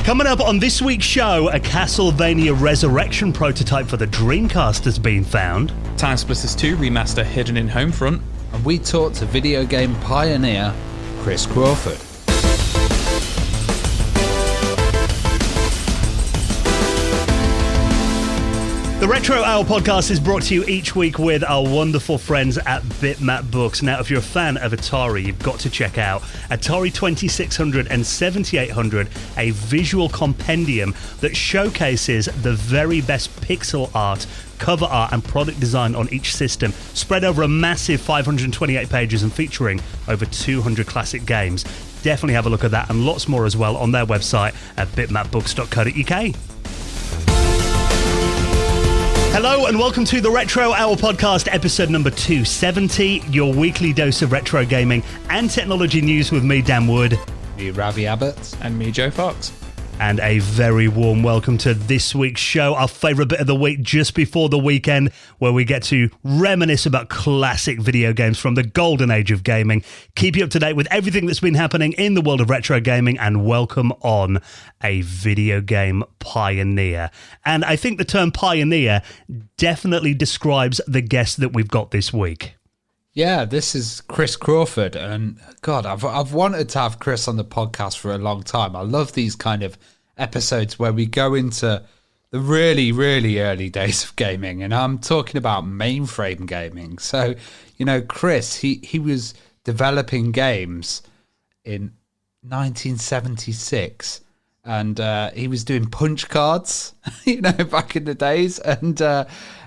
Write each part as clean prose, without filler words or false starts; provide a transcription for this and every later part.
Coming up on this week's show, a Castlevania Resurrection prototype for the Dreamcast has been found. Time Splitters 2 remaster hidden in Homefront. And we talked to video game pioneer Chris Crawford. The Retro Hour podcast is brought to you each week with our wonderful friends at Bitmap Books. Now, if you're a fan of Atari, you've got to check out Atari 2600 and 7800, a visual compendium that showcases the very best pixel art, cover art and product design on each system, spread over a massive 528 pages and featuring over 200 classic games. Definitely have a look at that and lots more as well on their website at bitmapbooks.co.uk. Hello and welcome to the Retro Hour podcast, episode number 270, your weekly dose of retro gaming and technology news with me, Dan Wood. Me, Ravi Abbott. And me, Joe Fox. And a very warm welcome to this week's show, our favourite bit of the week just before the weekend, where we get to reminisce about classic video games from the golden age of gaming, keep you up to date with everything that's been happening in the world of retro gaming, and welcome on a video game pioneer. And I think the term pioneer definitely describes the guest that we've got this week. Yeah, this is Chris Crawford, and God, I've wanted to have Chris on the podcast for a long time. I love these kind of episodes where we go into the really, really early days of gaming, and I'm talking about mainframe gaming. So, you know, Chris, he was developing games in 1976, and he was doing punch cards, you know, back in the days, and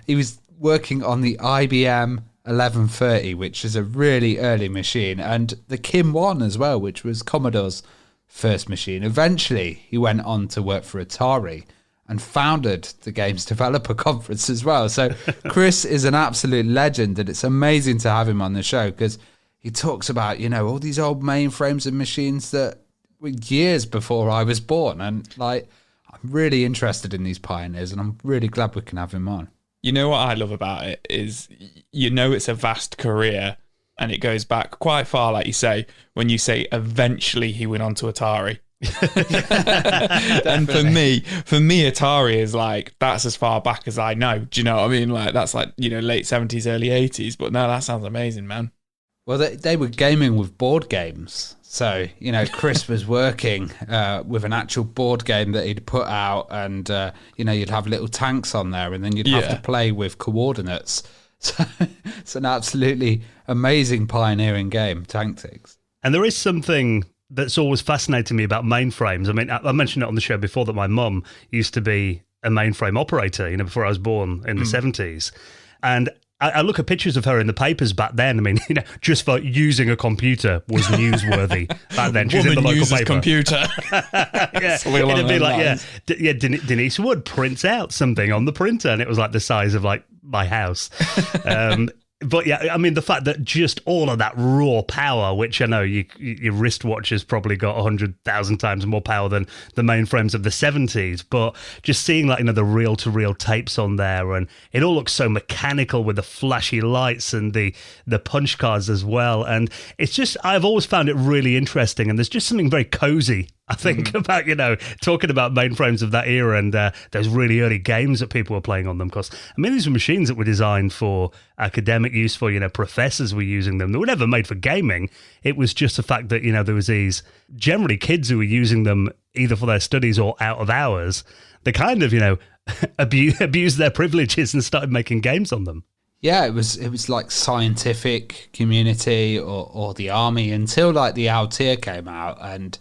he was working on the IBM 1130, which is a really early machine, and the Kim 1 as well, which was Commodore's first machine. Eventually, he went on to work for Atari and founded the Games Developer Conference as well. So Chris is an absolute legend, and it's amazing to have him on the show because he talks about, you know, all these old mainframes and machines that were years before I was born. And like, I'm really interested in these pioneers, and I'm really glad we can have him on. You know what I love about it is, you know, it's a vast career and it goes back quite far, like you say, when you say eventually he went on to Atari. And for me, Atari is like, that's as far back as I know. Do you know what I mean? Like, that's like, you know, late 70s, early 80s. But no, that sounds amazing, man. Well, they were gaming with board games. So, you know, Chris was working with an actual board game that he'd put out, and, you know, you'd have little tanks on there, and then you'd have to play with coordinates. So it's an absolutely amazing pioneering game, Tactics. And there is something that's always fascinated me about mainframes. I mean, I mentioned it on the show before that my mum used to be a mainframe operator, you know, before I was born in the 70s. And I look at pictures of her in the papers back then. I mean, you know, just for using a computer was newsworthy back then. She's in the local paper. Computer. Yeah, it'd be like, Denise Wood prints out something on the printer, and it was like the size of like my house. But yeah, I mean, the fact that just all of that raw power, which I know your wristwatch has probably got 100,000 times more power than the mainframes of the 70s, but just seeing like, you know, the reel-to-reel tapes on there, and it all looks so mechanical with the flashy lights and the punch cards as well. And it's just, I've always found it really interesting, and there's just something very cozy, I think, about, you know, talking about mainframes of that era and those really early games that people were playing on them. Because, I mean, these were machines that were designed for academic use, for, you know, professors were using them. They were never made for gaming. It was just the fact that, you know, there was these, generally kids who were using them either for their studies or out of hours. They kind of, you know, abused their privileges and started making games on them. Yeah, it was like scientific community or the army until like the Altair came out, and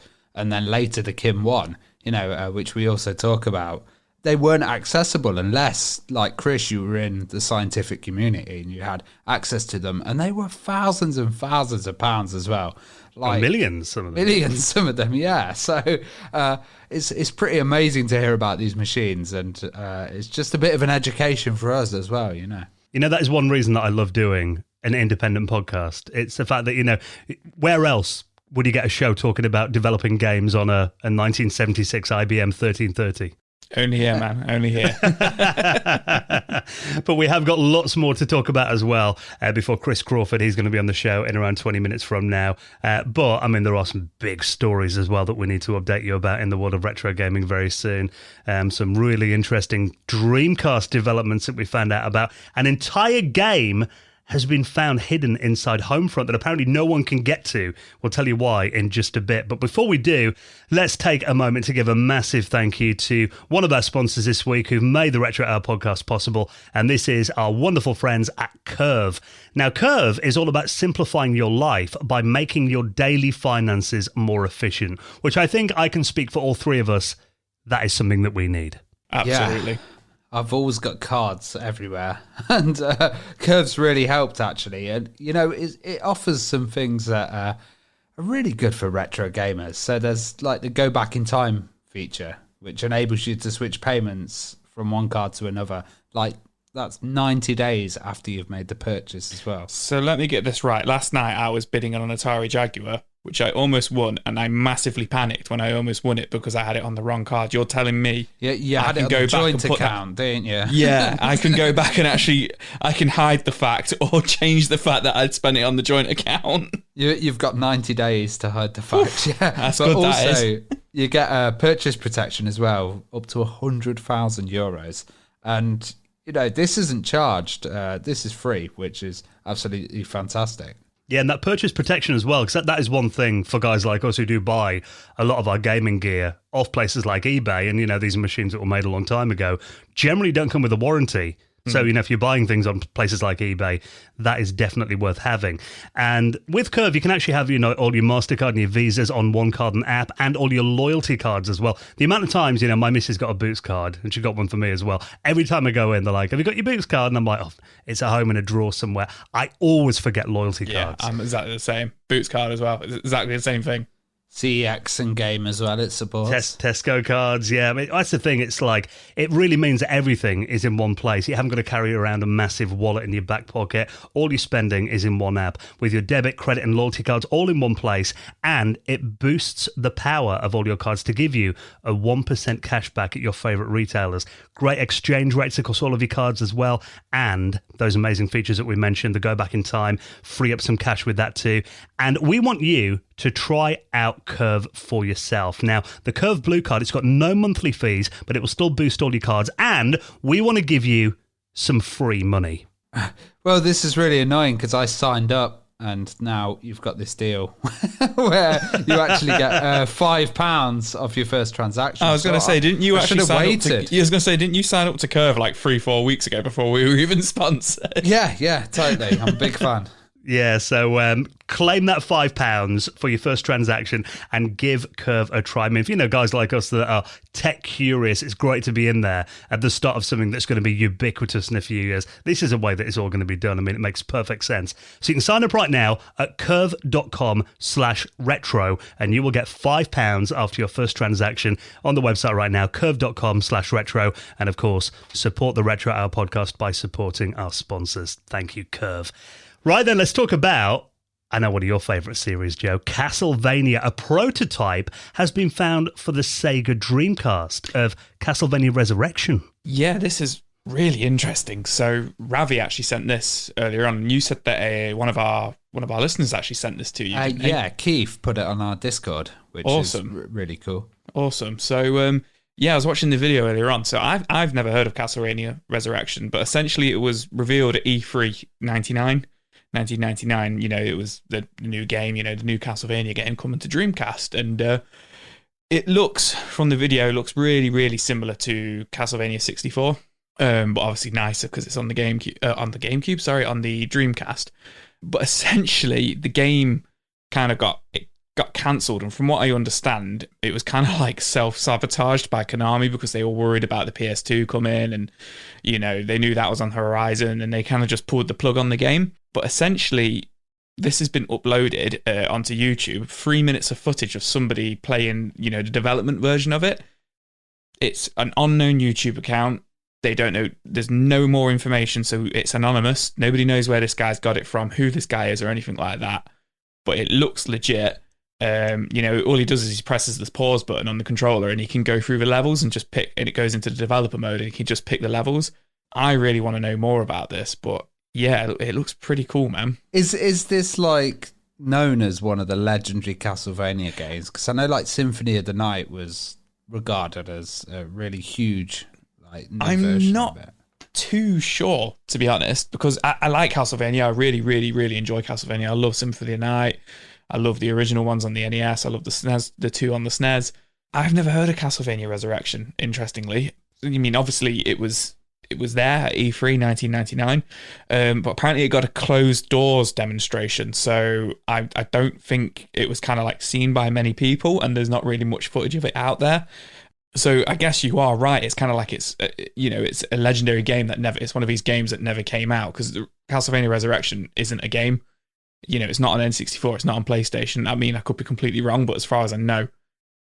then later the Kim 1, you know, which we also talk about. They weren't accessible unless, like Chris, you were in the scientific community and you had access to them, and they were thousands and thousands of pounds as well. Like millions, some of them. Millions, some of them, yeah. So it's pretty amazing to hear about these machines, and it's just a bit of an education for us as well, you know. You know, that is one reason that I love doing an independent podcast. It's the fact that, you know, where else would you get a show talking about developing games on a 1976 IBM 1330? Only here, man. Only here. But we have got lots more to talk about as well before Chris Crawford. He's going to be on the show in around 20 minutes from now. But, I mean, there are some big stories as well that we need to update you about in the world of retro gaming very soon. Some really interesting Dreamcast developments that we found out about. An entire game has been found hidden inside Homefront that apparently no one can get to. We'll tell you why in just a bit. But before we do, let's take a moment to give a massive thank you to one of our sponsors this week who've made the Retro Hour podcast possible, and this is our wonderful friends at Curve. Now, Curve is all about simplifying your life by making your daily finances more efficient, which I think I can speak for all three of us. That is something that we need. Absolutely. Yeah. I've always got cards everywhere, and Curve's really helped, actually. And, you know, it offers some things that are really good for retro gamers. So there's like the go back in time feature, which enables you to switch payments from one card to another. Like, that's 90 days after you've made the purchase as well. So let me get this right. Last night I was bidding on an Atari Jaguar, which I almost won, and I massively panicked when I almost won it because I had it on the wrong card. You're telling me you had it on the joint account, didn't you? Yeah, I can go back and actually, I can hide the fact or change the fact that I'd spent it on the joint account. You've got 90 days to hide the fact. Yeah, that's but good, also, that is. You get a purchase protection as well, up to €100,000. And, you know, this isn't charged. This is free, which is absolutely fantastic. Yeah, and that purchase protection as well, because that is one thing for guys like us who do buy a lot of our gaming gear off places like eBay, and, you know, these machines that were made a long time ago generally don't come with a warranty. So, you know, if you're buying things on places like eBay, that is definitely worth having. And with Curve, you can actually have, you know, all your MasterCard and your Visas on one card and app, and all your loyalty cards as well. The amount of times, you know, my missus got a Boots card, and she got one for me as well. Every time I go in, they're like, have you got your Boots card? And I'm like, oh, it's at home in a drawer somewhere. I always forget loyalty cards. Yeah, I'm exactly the same. Boots card as well. It's exactly the same thing. CEX and game as well, it supports. Tesco cards, yeah. I mean, that's the thing. It's like, it really means that everything is in one place. You haven't got to carry around a massive wallet in your back pocket. All your spending is in one app with your debit, credit, and loyalty cards all in one place. And it boosts the power of all your cards to give you a 1% cash back at your favourite retailers. Great exchange rates across all of your cards as well. And those amazing features that we mentioned, the go back in time, free up some cash with that too. And we want you to try out Curve for yourself. Now, the Curve Blue card, it's got no monthly fees, but it will still boost all your cards, and we want to give you some free money. Well, this is really annoying because I signed up, and now you've got this deal where you actually get £5 off your first transaction. I was going to say, didn't you actually sign up to... I was going to say, didn't you sign up to Curve like 3-4 weeks ago before we were even sponsored? Yeah, totally. I'm a big fan. Yeah, so claim that £5 for your first transaction and give Curve a try. I mean, if you know guys like us that are tech curious, it's great to be in there at the start of something that's going to be ubiquitous in a few years. This is a way that it's all going to be done. I mean, it makes perfect sense. So you can sign up right now at curve.com/retro and you will get £5 after your first transaction on the website right now, curve.com/retro. And of course, support the Retro Hour podcast by supporting our sponsors. Thank you, Curve. Right then, let's talk about, I know one of your favourite series, Joe, Castlevania. A prototype has been found for the Sega Dreamcast of Castlevania Resurrection. Yeah, this is really interesting. So Ravi actually sent this earlier on, and you said that one of our listeners actually sent this to you. Yeah, Keith put it on our Discord, which is really cool. Awesome. So yeah, I was watching the video earlier on. So I've never heard of Castlevania Resurrection, but essentially it was revealed at E3 1999, you know, it was the new game, you know, the new Castlevania game coming to Dreamcast, and it looks, from the video, looks really, really similar to Castlevania 64, but obviously nicer because it's on the GameCube, on the Dreamcast. But essentially, the game kind of got cancelled, and from what I understand, it was kind of like self-sabotaged by Konami because they were worried about the PS2 coming, and, you know, they knew that was on the horizon, and they kind of just pulled the plug on the game. But essentially, this has been uploaded onto YouTube, 3 minutes of footage of somebody playing, you know, the development version of it. It's an unknown YouTube account. They don't know, there's no more information, so it's anonymous. Nobody knows where this guy's got it from, who this guy is, or anything like that. But it looks legit. All he does is he presses the pause button on the controller and he can go through the levels and just pick, and it goes into the developer mode and he can just pick the levels. I really want to know more about this, but yeah, it looks pretty cool, man. Is this like known as one of the legendary Castlevania games? Because I know like Symphony of the Night was regarded as a really huge new version of it. Too sure, to be honest, because I like Castlevania. I really, really, really enjoy Castlevania. I love Symphony of the Night. I love the original ones on the NES. I love the SNES, the two on the SNES. I've never heard of Castlevania Resurrection, interestingly. I mean, obviously it was there at E3 1999, but apparently it got a closed doors demonstration, so I don't think it was kind of like seen by many people, and there's not really much footage of it out there. So I guess you are right. It's kind of like it's a legendary game that never. It's one of these games that never came out, because Castlevania Resurrection isn't a game. It's not on N64. It's not on PlayStation. I mean, I could be completely wrong, but as far as I know,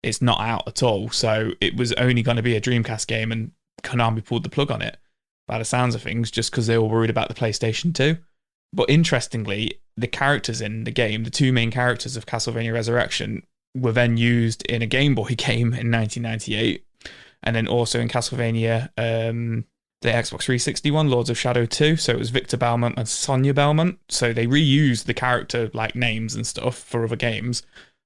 it's not out at all. So it was only going to be a Dreamcast game, and Konami pulled the plug on it, by the sounds of things, just because they were worried about the PlayStation 2. But interestingly, the characters in the game, the two main characters of Castlevania Resurrection, were then used in a Game Boy game in 1998, and then also in Castlevania, the Xbox 360 one, Lords of Shadow 2. So it was Victor Belmont and Sonia Belmont. So they reused the character like names and stuff for other games,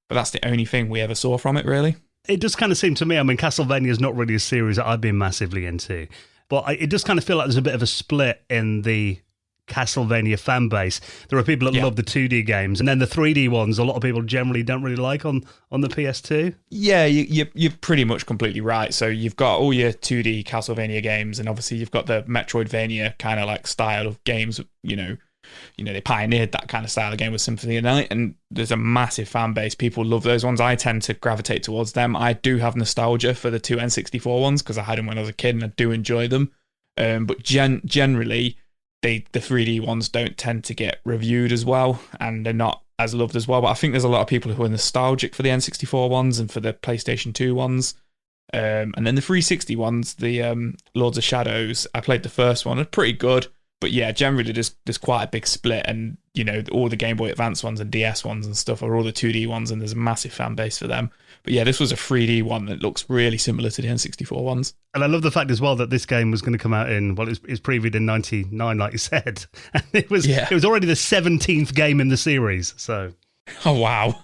but that's the only thing we ever saw from it, really. It does kind of seem to me, I mean, Castlevania is not really a series that I've been massively into, but it does kind of feel like there's a bit of a split in the Castlevania fan base. There are people that love the 2D games, and then the 3D ones, a lot of people generally don't really like on the PS2. Yeah, you're pretty much completely right. So you've got all your 2D Castlevania games, and obviously you've got the Metroidvania kind of like style of games. They pioneered that kind of style of game with Symphony of the Night, and there's a massive fan base. People love those ones. I tend to gravitate towards them. I do have nostalgia for the two N64 ones because I had them when I was a kid, and I do enjoy them. But generally, the 3D ones don't tend to get reviewed as well, and they're not as loved as well. But I think there's a lot of people who are nostalgic for the N64 ones and for the PlayStation 2 ones. And then the 360 ones, the Lords of Shadows, I played the first one, they're pretty good. But yeah, generally there's quite a big split, and all the Game Boy Advance ones and DS ones and stuff are all the 2D ones, and there's a massive fan base for them. But yeah, this was a 3D one that looks really similar to the N64 ones. And I love the fact as well that this game was going to come out in, well, it was previewed in 99, like you said. And it was already the 17th game in the series, so. Oh, wow.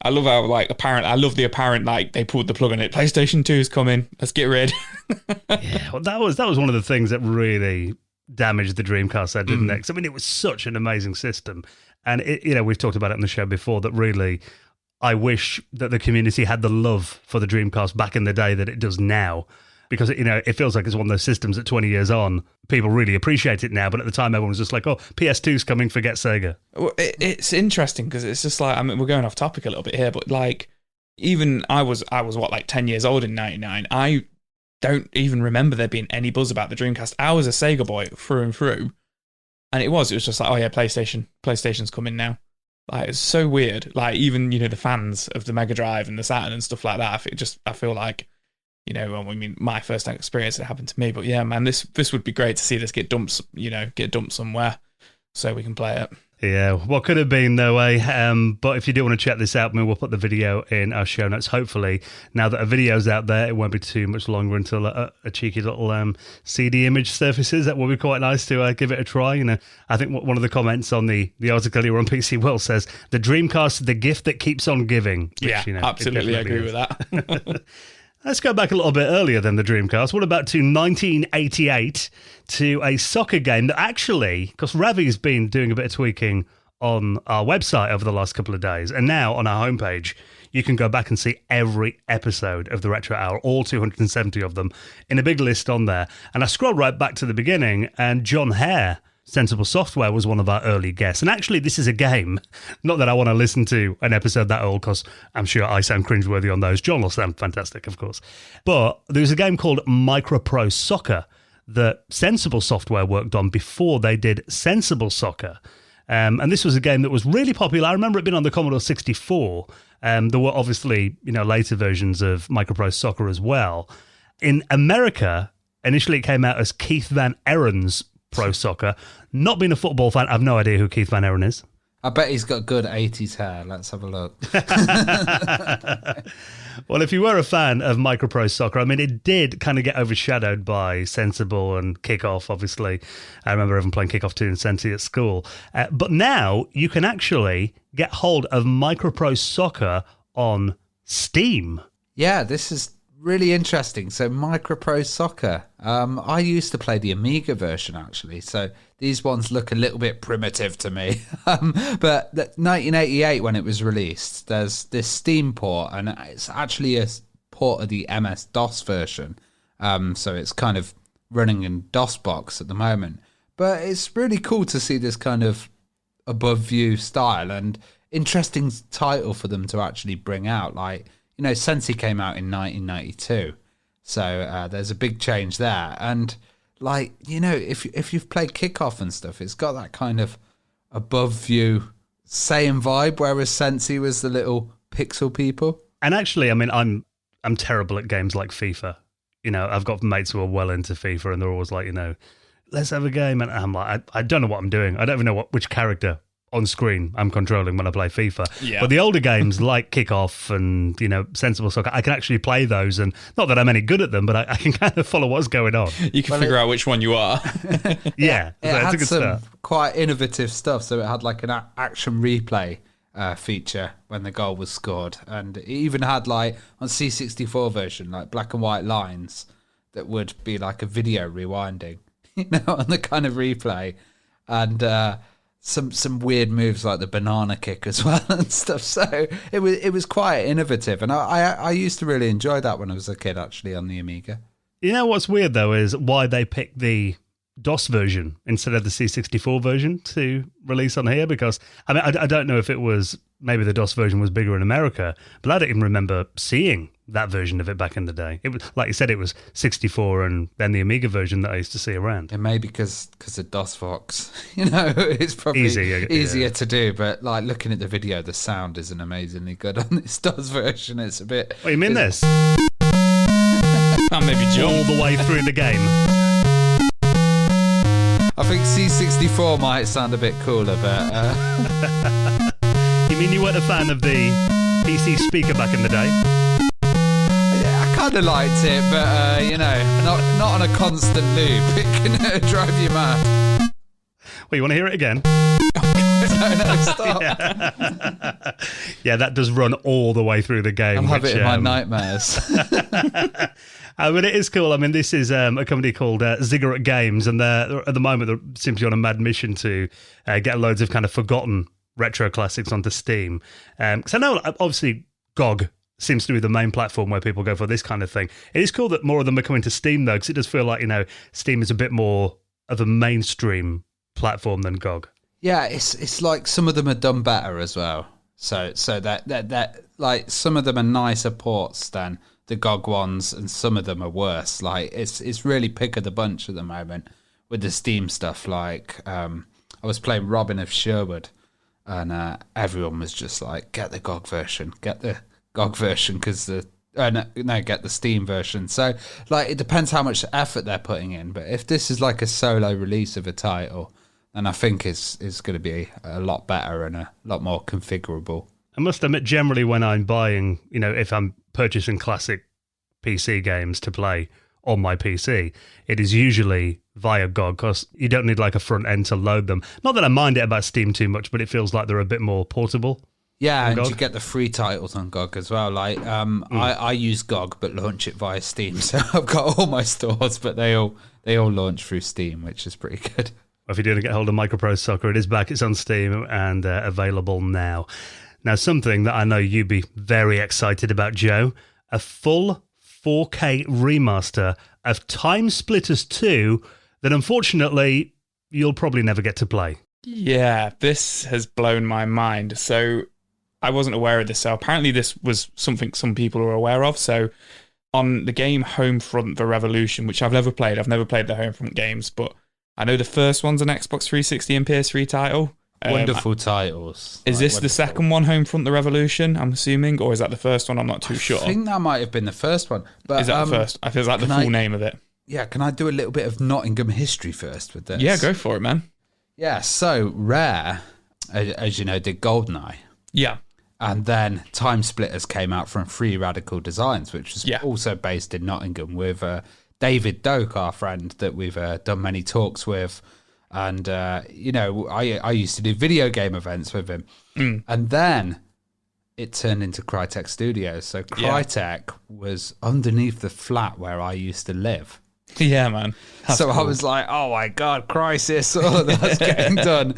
I love how, I love the apparent, they pulled the plug on it. PlayStation 2 is coming. Let's get rid. Yeah, well, that was one of the things that really damaged the Dreamcast, didn't it? 'Cause, I mean, it was such an amazing system. And, we've talked about it on the show before, that really, I wish that the community had the love for the Dreamcast back in the day that it does now. Because, it feels like it's one of those systems that 20 years on, people really appreciate it now. But at the time, everyone was just like, oh, PS2's coming, forget Sega. Well, it's interesting because it's just like, I mean, we're going off topic a little bit here, but even I was 10 years old in 99. I don't even remember there being any buzz about the Dreamcast. I was a Sega boy through and through. And it was just like, oh yeah, PlayStation's coming now. It's so weird. Even, the fans of the Mega Drive and the Saturn and stuff like that, I feel like, my first experience, it happened to me. But yeah, man, this would be great to see this get dumped somewhere so we can play it. Yeah, what could have been, though, but if you do want to check this out, we'll put the video in our show notes. Hopefully, now that a video's out there, it won't be too much longer until a cheeky little CD image surfaces. That will be quite nice to give it a try. I think one of the comments on the article here on PC World says, the Dreamcast, the gift that keeps on giving. Which, absolutely agree with that. Let's go back a little bit earlier than the Dreamcast. What about to 1988 to a soccer game that actually, because Ravi's been doing a bit of tweaking on our website over the last couple of days, and now on our homepage, you can go back and see every episode of the Retro Hour, all 270 of them, in a big list on there. And I scrolled right back to the beginning, and John Hare, Sensible Software, was one of our early guests. And actually, this is a game, not that I want to listen to an episode that old, because I'm sure I sound cringeworthy on those. John will sound fantastic, of course. But there's a game called Micro Pro Soccer that Sensible Software worked on before they did Sensible Soccer. And this was a game that was really popular. I remember it being on the Commodore 64. There were obviously, later versions of Micro Pro Soccer as well. In America, initially it came out as Keith Van Aaron's Pro Soccer. Not being a football fan, I have no idea who Keith Van Aaron is. I bet he's got good 80s hair. Let's have a look. Well, if you were a fan of Microprose Soccer, I mean, it did kind of get overshadowed by Sensible and Kickoff, obviously. I remember even playing Kickoff 2 and Sensi at school. But now you can actually get hold of Microprose Soccer on Steam. Yeah, this is really interesting. So Microprose Soccer. I used to play the Amiga version, actually. So these ones look a little bit primitive to me. But 1988, when it was released, there's this Steam port, and it's actually a port of the MS-DOS version. So it's kind of running in DOSBox at the moment. But it's really cool to see this kind of above-view style and interesting title for them to actually bring out. Like, you know, Sensi came out in 1992. So there's a big change there. And, like, you know, if you've played Kickoff and stuff, it's got that kind of above-view, same vibe, whereas Sensi was the little pixel people. And actually, I mean, I'm terrible at games like FIFA. You know, I've got mates who are well into FIFA, and they're always like, you know, let's have a game. And I'm like, I don't know what I'm doing. I don't even know which character on screen I'm controlling when I play FIFA. Yeah. But the older games like Kickoff and, you know, Sensible Soccer, I can actually play those, and not that I'm any good at them, but I can kind of follow what's going on. You can figure out which one you are. Yeah, It so it's a had good some start. quite innovative stuff. So it had like an action replay feature when the goal was scored, and it even had, like, on C64 version, like black and white lines that would be like a video rewinding, you know, on the kind of replay, and some weird moves like the banana kick as well and stuff. So it was quite innovative, and I used to really enjoy that when I was a kid, actually, on the Amiga. You know what's weird, though, is why they picked the DOS version instead of the C64 version to release on here, because, I mean, I don't know if it was, maybe the DOS version was bigger in America, but I don't even remember seeing that version of it back in the day. It was, like you said, it was 64 and then the Amiga version that I used to see around. And maybe because of DOSVox, you know, it's probably easier to do. But, like, looking at the video, the sound isn't amazingly good on this DOS version. It's a bit... What, you mean this? And maybe jump. All the way through the game. I think C64 might sound a bit cooler, but... You mean you weren't a fan of the PC speaker back in the day? I kind of liked it, but, you know, not on a constant loop. It can drive you mad. Well, you want to hear it again? No, stop. Yeah, that does run all the way through the game. I'll have it in my nightmares. I mean, it is cool. I mean, this is a company called Ziggurat Games, and at the moment they're simply on a mad mission to get loads of kind of forgotten retro classics onto Steam. Because I know, obviously, GOG seems to be the main platform where people go for this kind of thing. It is cool that more of them are coming to Steam, though, because it does feel like, you know, Steam is a bit more of a mainstream platform than GOG. Yeah, it's like some of them are done better as well. So that like, some of them are nicer ports than the GOG ones, and some of them are worse. Like, it's really pick of the bunch at the moment with the Steam stuff. Like, I was playing Robin of Sherwood, and everyone was just like, get the GOG version, get the GOG version, because get the Steam version. So, like, it depends how much effort they're putting in. But if this is like a solo release of a title, then I think it's going to be a lot better and a lot more configurable. I must admit, generally when I'm buying, you know, if I'm purchasing classic PC games to play on my PC, it is usually via GOG, because you don't need like a front end to load them. Not that I mind it about Steam too much, but it feels like they're a bit more portable. Yeah, and GOG. You get the free titles on GOG as well. Like, I use GOG but launch it via Steam, so I've got all my stores, but they all launch through Steam, which is pretty good. If you're doing get hold of Microprose Soccer, it is back. It's on Steam and available now. Now, something that I know you'd be very excited about, Joe, a full 4K remaster of Time Splitters 2 that, unfortunately, you'll probably never get to play. Yeah, this has blown my mind. So I wasn't aware of this. So apparently this was something some people are aware of. So on the game Homefront: The Revolution, which I've never played the Homefront games, but I know the first one's an Xbox 360 and PS3 title. Wonderful titles. Is this the second one, Homefront: The Revolution, I'm assuming? Or is that the first one? I'm not too sure. I think that might have been the first one. But, is that the first? I feel like the full name of it. Yeah, can I do a little bit of Nottingham history first with this? Yeah, go for it, man. Yeah, so Rare as you know, did GoldenEye. Yeah. And then Time Splitters came out from Free Radical Designs, which was also based in Nottingham with David Doak, our friend that we've done many talks with. And, you know, I used to do video game events with him. And then it turned into Crytek Studios. So Crytek was underneath the flat where I used to live. Yeah, man. That's cool. I was like, oh my God, Crisis, all that's getting done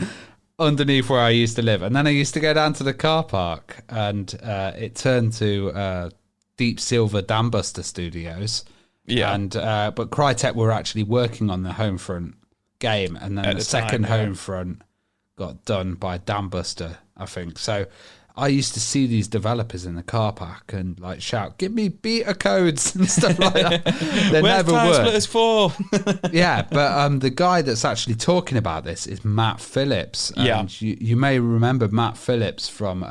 underneath where I used to live. And then I used to go down to the car park, and it turned to Deep Silver Dambuster Studios. Yeah. And but Crytek were actually working on the Homefront game, and then the second Homefront got done by Dambuster, I think. So I used to see these developers in the car park and like shout, "Give me beta codes" and stuff like that. They never Time were. Splitters 4? Yeah, but the guy that's actually talking about this is Matt Phillips. And you may remember Matt Phillips from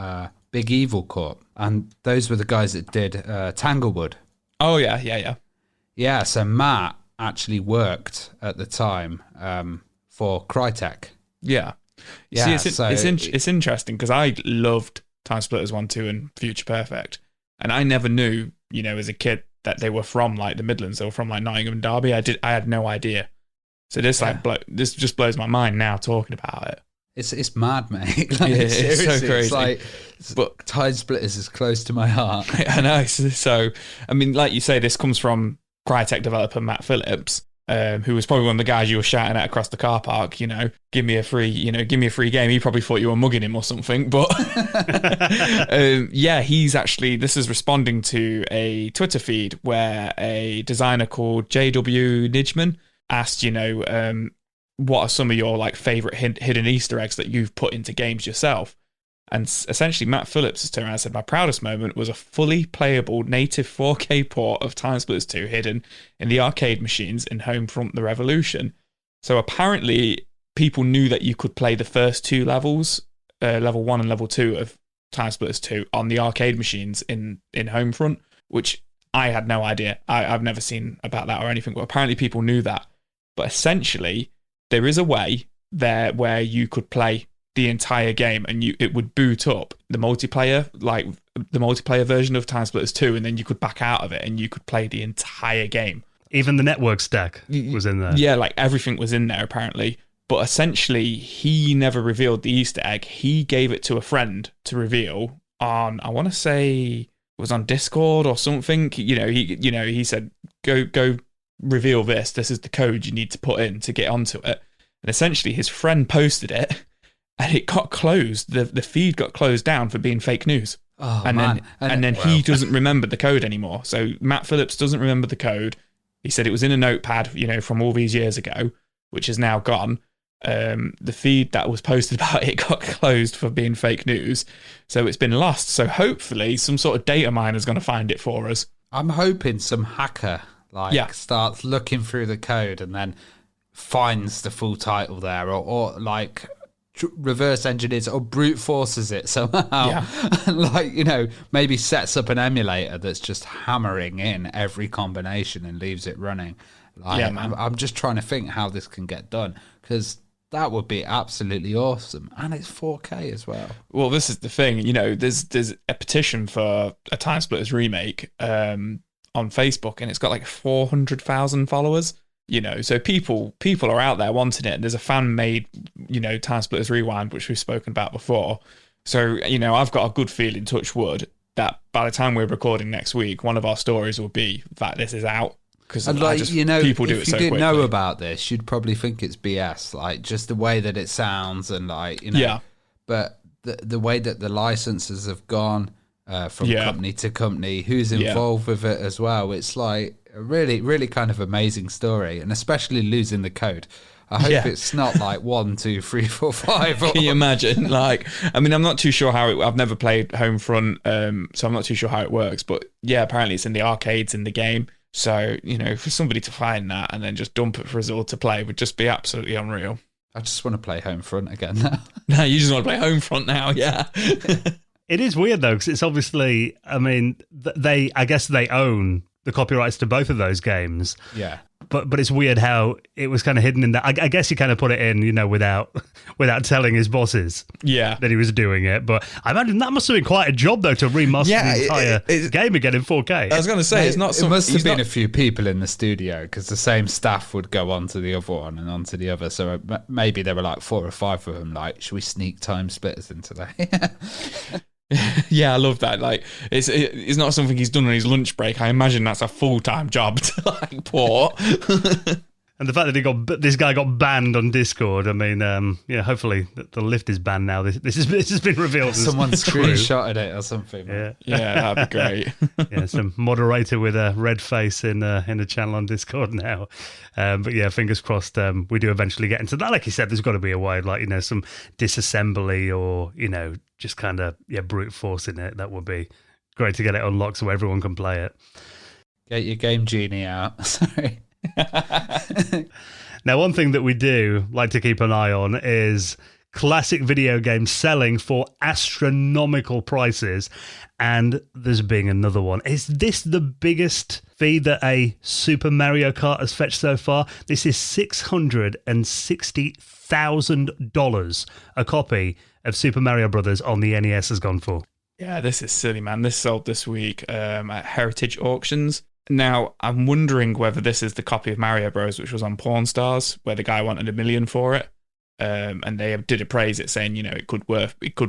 Big Evil Corp, and those were the guys that did Tanglewood. Oh yeah. Yeah, so Matt actually worked at the time for Crytek. Yeah. See, it's interesting because I loved Time Splitters 1, 2, and Future Perfect, and I never knew, you know, as a kid that they were from like the Midlands. They were from like Nottingham and Derby. I had no idea. So this this just blows my mind now talking about it. It's mad, mate. Like, it's so crazy. It's like, but Time Splitters is close to my heart. I know. So I mean, like you say, this comes from Crytek developer Matt Phillips, who was probably one of the guys you were shouting at across the car park, you know, give me a free game. He probably thought you were mugging him or something. But he's actually, this is responding to a Twitter feed where a designer called JW Nijman asked, you know, what are some of your like favorite hidden Easter eggs that you've put into games yourself? And essentially, Matt Phillips has turned around and said, my proudest moment was a fully playable native 4K port of Time Splitters 2 hidden in the arcade machines in Homefront: The Revolution. So apparently, people knew that you could play the first two levels, level 1 and level 2 of Time Splitters 2 on the arcade machines in Homefront, which I had no idea. I've never seen about that or anything, but apparently people knew that. But essentially, there is a way there where you could play the entire game and it would boot up the multiplayer, like the multiplayer version of Time Splitters 2, and then you could back out of it and you could play the entire game. Even the network stack was in there. Yeah, like everything was in there apparently. But essentially, he never revealed the Easter egg. He gave it to a friend to reveal on, I want to say it was on Discord or something. He said, go reveal this. This is the code you need to put in to get onto it. And essentially, his friend posted it, and it got closed. The feed got closed down for being fake news. Oh, and man. Then he doesn't remember the code anymore. So Matt Phillips doesn't remember the code. He said it was in a notepad, you know, from all these years ago, which is now gone. The feed that was posted about it got closed for being fake news. So it's been lost. So hopefully some sort of data miner is going to find it for us. I'm hoping some hacker starts looking through the code and then finds the full title there, or like reverse engineers or brute forces it somehow. Like, you know, maybe sets up an emulator that's just hammering in every combination and leaves it running. Like, I'm just trying to think how this can get done, because that would be absolutely awesome, and it's 4K as well. Well, this is the thing, you know, there's a petition for a Time Splitters remake on Facebook, and it's got like 400,000 followers. You know, so people are out there wanting it. And there's a fan-made, you know, Time Splitters Rewind, which we've spoken about before. So, you know, I've got a good feeling, touch wood, that by the time we're recording next week, one of our stories will be that this is out. Because people do it so quickly. If you didn't know about this, you'd probably think it's BS. Like, just the way that it sounds and, like, you know. Yeah. But the way that the licenses have gone from company to company, who's involved with it as well, it's like a really, really kind of amazing story, and especially losing the code. I hope it's not like 1, 2, 3, 4, 5. Can you imagine? Like, I mean, I'm not too sure how I've never played Homefront, so I'm not too sure how it works. But yeah, apparently it's in the arcades in the game. So, you know, for somebody to find that and then just dump it for us all to play would just be absolutely unreal. I just want to play Homefront again now. No, you just want to play Homefront now, yeah. It is weird though, because it's obviously, I mean, I guess they own the copyrights to both of those games. Yeah. But it's weird how it was kind of hidden in that. I guess he kind of put it in, without telling his bosses that he was doing it. But I imagine that must have been quite a job, though, to remaster the entire game again in 4K. I was going to say, it's not. It must have been a few people in the studio because the same staff would go on to the other one and on to the other. So maybe there were like 4 or 5 of them. Like, should we sneak time splitters into that? Yeah, I love that. Like, it's not something he's done on his lunch break. I imagine that's a full-time job to like port. And the fact that this guy got banned on Discord. I mean, hopefully the lift is banned now. This has been revealed. Someone screenshotted it or something. Yeah, that'd be great. Yeah, some moderator with a red face in a channel on Discord now. But yeah, fingers crossed. We do eventually get into that. Like you said, there's got to be a way, like some disassembly or just kind of brute force in it. That would be great to get it unlocked so everyone can play it. Get your Game Genie out. Sorry. Now, one thing that we do like to keep an eye on is classic video games selling for astronomical prices, and there's being another one. Is this the biggest fee that a Super Mario Kart has fetched so far? This is $660,000 a copy of Super Mario Brothers on the NES has gone for. Yeah, this is silly, man. This sold this week at Heritage Auctions. Now, I'm wondering whether this is the copy of Mario Bros, which was on Pawn Stars, where the guy wanted $1 million for it. And they did appraise it, saying, it could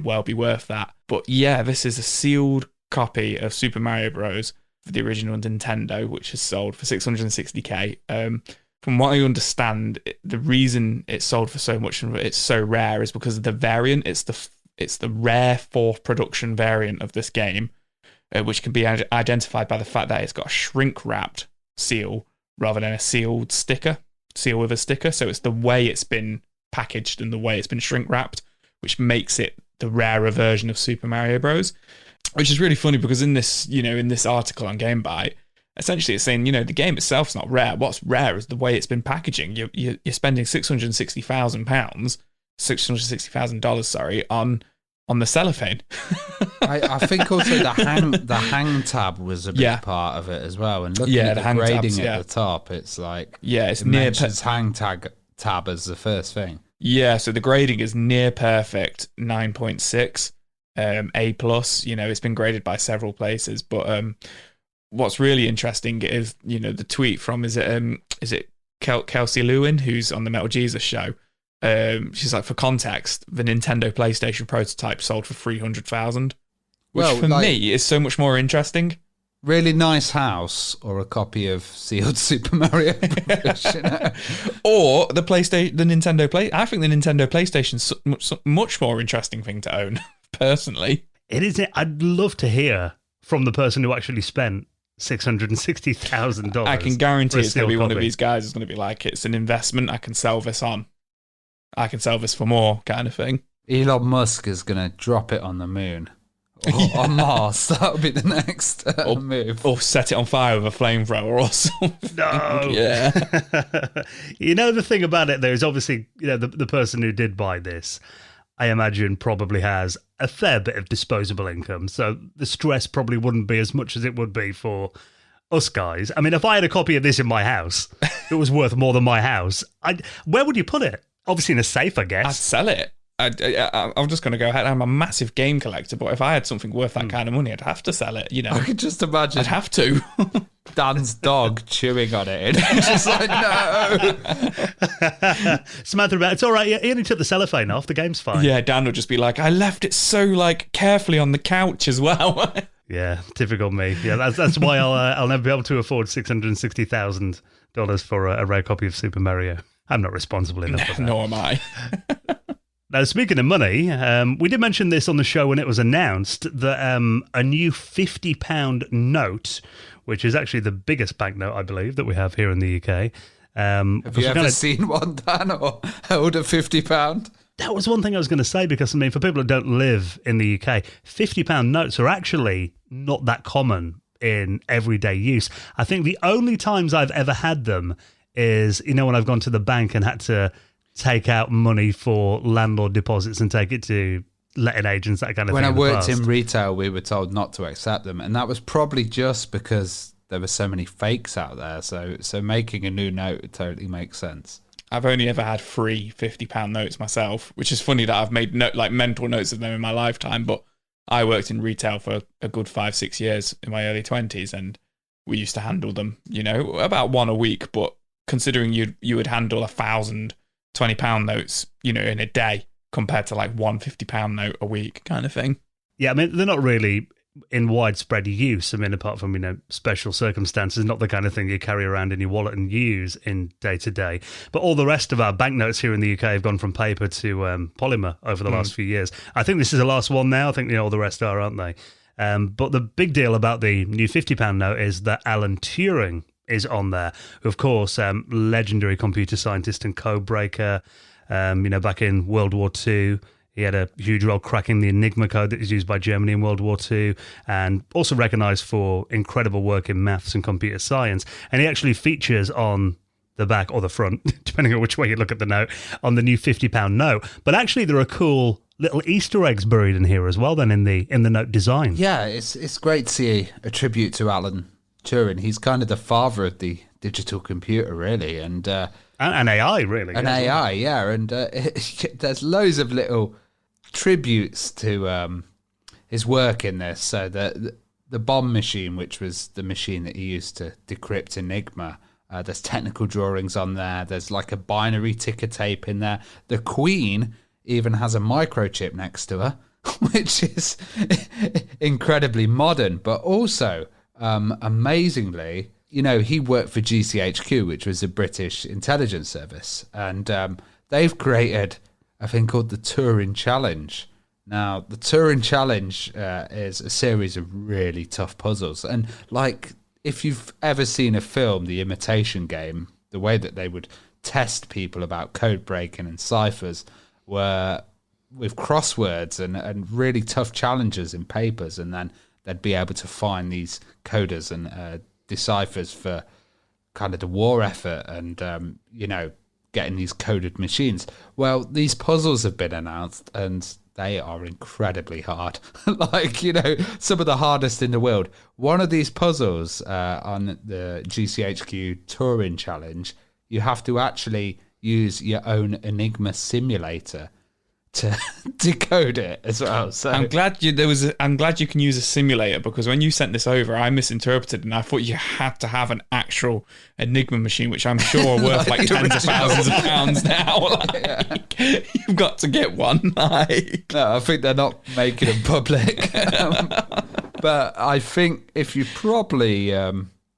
well be worth that. But yeah, this is a sealed copy of Super Mario Bros for the original Nintendo, which is sold for $660K. From what I understand, the reason it's sold for so much and it's so rare is because of the variant. It's the rare 4th production variant of this game. Which can be identified by the fact that it's got a shrink-wrapped seal rather than a seal with a sticker. So it's the way it's been packaged and the way it's been shrink-wrapped, which makes it the rarer version of Super Mario Bros. Which is really funny because in this article on GameBite, essentially it's saying, the game itself's not rare. What's rare is the way it's been packaging. You're spending $660,000, on the cellophane. I think also the hang tab was a big part of it as well. And looking at the grading at the top, it's like it's it mentions hang tab as the first thing. Yeah, so the grading is near perfect, 9.6, A+. It's been graded by several places, but what's really interesting is the tweet from is it Kelsey Lewin, who's on the Metal Jesus show. She's like, for context, the Nintendo PlayStation prototype sold for $300,000, which for me is so much more interesting. Really nice house, or a copy of sealed Super Mario Bros. Or the Nintendo Play. I think the Nintendo PlayStation's much more interesting thing to own, personally. It is. I'd love to hear from the person who actually spent $660,000. I can guarantee it's going to be one of these guys who's going to be like, it's an investment. I can sell this on. I can sell this for more, kind of thing. Elon Musk is going to drop it on the moon. Or on Mars. That'll be the next move. Or set it on fire with a flamethrower or something. No. Yeah. The thing about it, though, is obviously, the person who did buy this, I imagine, probably has a fair bit of disposable income. So the stress probably wouldn't be as much as it would be for us guys. I mean, if I had a copy of this in my house, it was worth more than my house. Where would you put it? Obviously in a safe, I guess. I'd sell it. I'm just going to go ahead. I'm a massive game collector, but if I had something worth that kind of money, I'd have to sell it. I could just imagine. I'd have to. Dan's dog chewing on it. It's just like, no. Samantha, it's all right. He only took the cellophane off. The game's fine. Yeah, Dan would just be like, I left it so carefully on the couch as well. Yeah, typical me. Yeah, that's why I'll never be able to afford $660,000 for a rare copy of Super Mario. I'm not responsible enough for that. Nor am I. Now, speaking of money, we did mention this on the show when it was announced that a new £50 note, which is actually the biggest banknote, I believe, that we have here in the UK. Have you ever seen one, Dan, or held a £50? That was one thing I was going to say, because, for people that don't live in the UK, £50 notes are actually not that common in everyday use. I think the only times I've ever had them is, when I've gone to the bank and had to take out money for landlord deposits and take it to letting agents, that kind of thing. When I worked in retail, we were told not to accept them. And that was probably just because there were so many fakes out there. So making a new note totally makes sense. I've only ever had free £50 notes myself, which is funny that I've made mental notes of them in my lifetime. But I worked in retail for a good 5-6 years in my early 20s, and we used to handle them, about one a week. But considering you would handle 1,000 £20 notes, in a day compared to like one £50 note a week kind of thing. Yeah, I mean, they're not really in widespread use. I mean, apart from, special circumstances, not the kind of thing you carry around in your wallet and use in day to day. But all the rest of our banknotes here in the UK have gone from paper to polymer over the last few years. I think this is the last one now. I think all the rest are, aren't they? But the big deal about the new £50 note is that Alan Turing is on there. Of course, legendary computer scientist and code breaker, back in World War II. He had a huge role cracking the Enigma code that was used by Germany in World War II, and also recognised for incredible work in maths and computer science. And he actually features on the back or the front, depending on which way you look at the note, on the new £50 note. But actually, there are cool little Easter eggs buried in here as well. Then in the note design, yeah, it's great to see a tribute to Alan Turing. He's kind of the father of the digital computer, really, and AI, really, and AI, yeah. And there's loads of little tributes to his work in this. So the bomb machine, which was the machine that he used to decrypt Enigma, there's technical drawings on there. There's like a binary ticker tape in there. The Queen even has a microchip next to her, which is incredibly modern. But also, amazingly, he worked for GCHQ, which was a British intelligence service, and they've created a thing called the Turing Challenge. Now, the Turing Challenge is a series of really tough puzzles, and like if you've ever seen a film, The Imitation Game, the way that they would test people about code breaking and ciphers were with crosswords and really tough challenges in papers, and then they'd be able to find these coders and deciphers for kind of the war effort and, getting these coded machines. Well, these puzzles have been announced and they are incredibly hard. Some of the hardest in the world. One of these puzzles on the GCHQ Turing Challenge, you have to actually use your own Enigma simulator to decode it as well. So I'm glad you can use a simulator, because when you sent this over, I misinterpreted and I thought you had to have an actual Enigma machine, which I'm sure are worth like tens of thousands of pounds now. You've got to get one. No, I think they're not making them public. But I think if you probably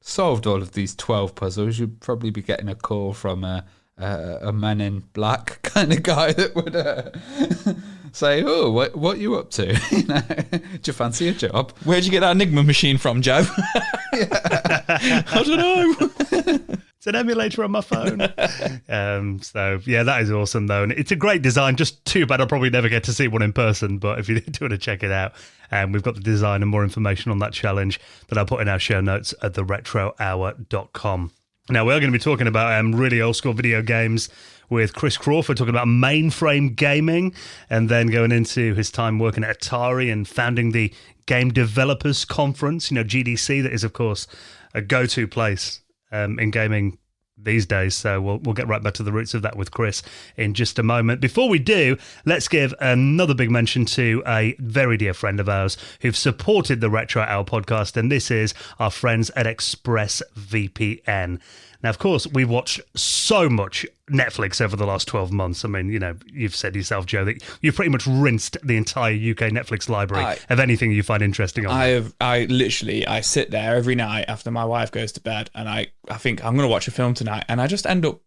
solved all of these 12 puzzles, you'd probably be getting a call from a Man in Black kind of guy that would say, "Oh, what you up to? Do you fancy a job? Where'd you get that Enigma machine from, Joe?" I don't know. It's an emulator on my phone. So yeah, that is awesome though, and it's a great design. Just too bad I'll probably never get to see one in person. But if you do want to check it out, we've got the design and more information on that challenge that I'll put in our show notes at theretrohour.com. Now, we're going to be talking about really old-school video games with Chris Crawford, talking about mainframe gaming, and then going into his time working at Atari and founding the Game Developers Conference, GDC, that is, of course, a go-to place in gaming these days. So we'll get right back to the roots of that with Chris in just a moment. Before we do, let's give another big mention to a very dear friend of ours who've supported the Retro Hour podcast, and this is our friends at ExpressVPN. Now, of course, we've watched so much Netflix over the last 12 months. I mean, you've said yourself, Joe, that you've pretty much rinsed the entire UK Netflix library of anything you find interesting on it. I sit there every night after my wife goes to bed, and I think I'm going to watch a film tonight, and I just end up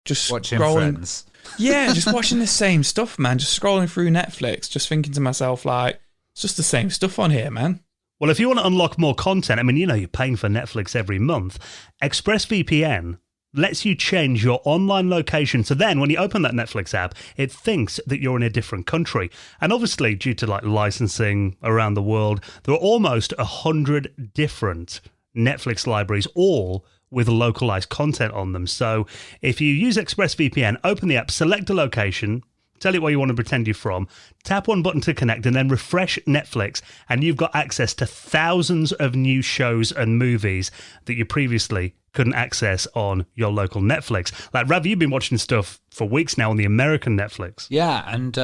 just watching scrolling. Friends. Yeah, just watching the same stuff, man. Just scrolling through Netflix, just thinking to myself, it's just the same stuff on here, man. Well, if you want to unlock more content, I mean, you're paying for Netflix every month. ExpressVPN lets you change your online location. So then when you open that Netflix app, it thinks that you're in a different country. And obviously, due to licensing around the world, there are almost 100 different Netflix libraries, all with localized content on them. So if you use ExpressVPN, open the app, select a location, tell it where you want to pretend you're from, tap one button to connect, and then refresh Netflix, and you've got access to thousands of new shows and movies that you previously couldn't access on your local Netflix. Like, Rav, you've been watching stuff for weeks now on the American Netflix. Yeah, and,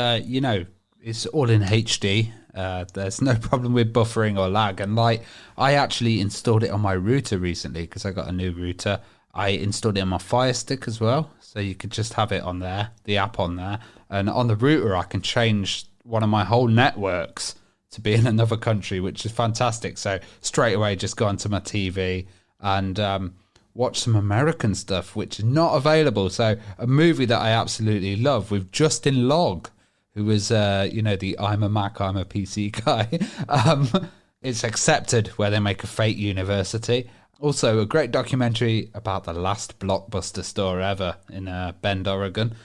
it's all in HD. There's no problem with buffering or lag. And, I actually installed it on my router recently because I got a new router. I installed it on my Fire Stick as well, so you could just have it on there, the app on there. And on the router, I can change one of my whole networks to be in another country, which is fantastic. So straight away, just go onto my TV and watch some American stuff, which is not available. So a movie that I absolutely love with Justin Long, who was, the I'm a Mac, I'm a PC guy. It's Accepted, where they make a fake university. Also, a great documentary about the last Blockbuster store ever in Bend, Oregon,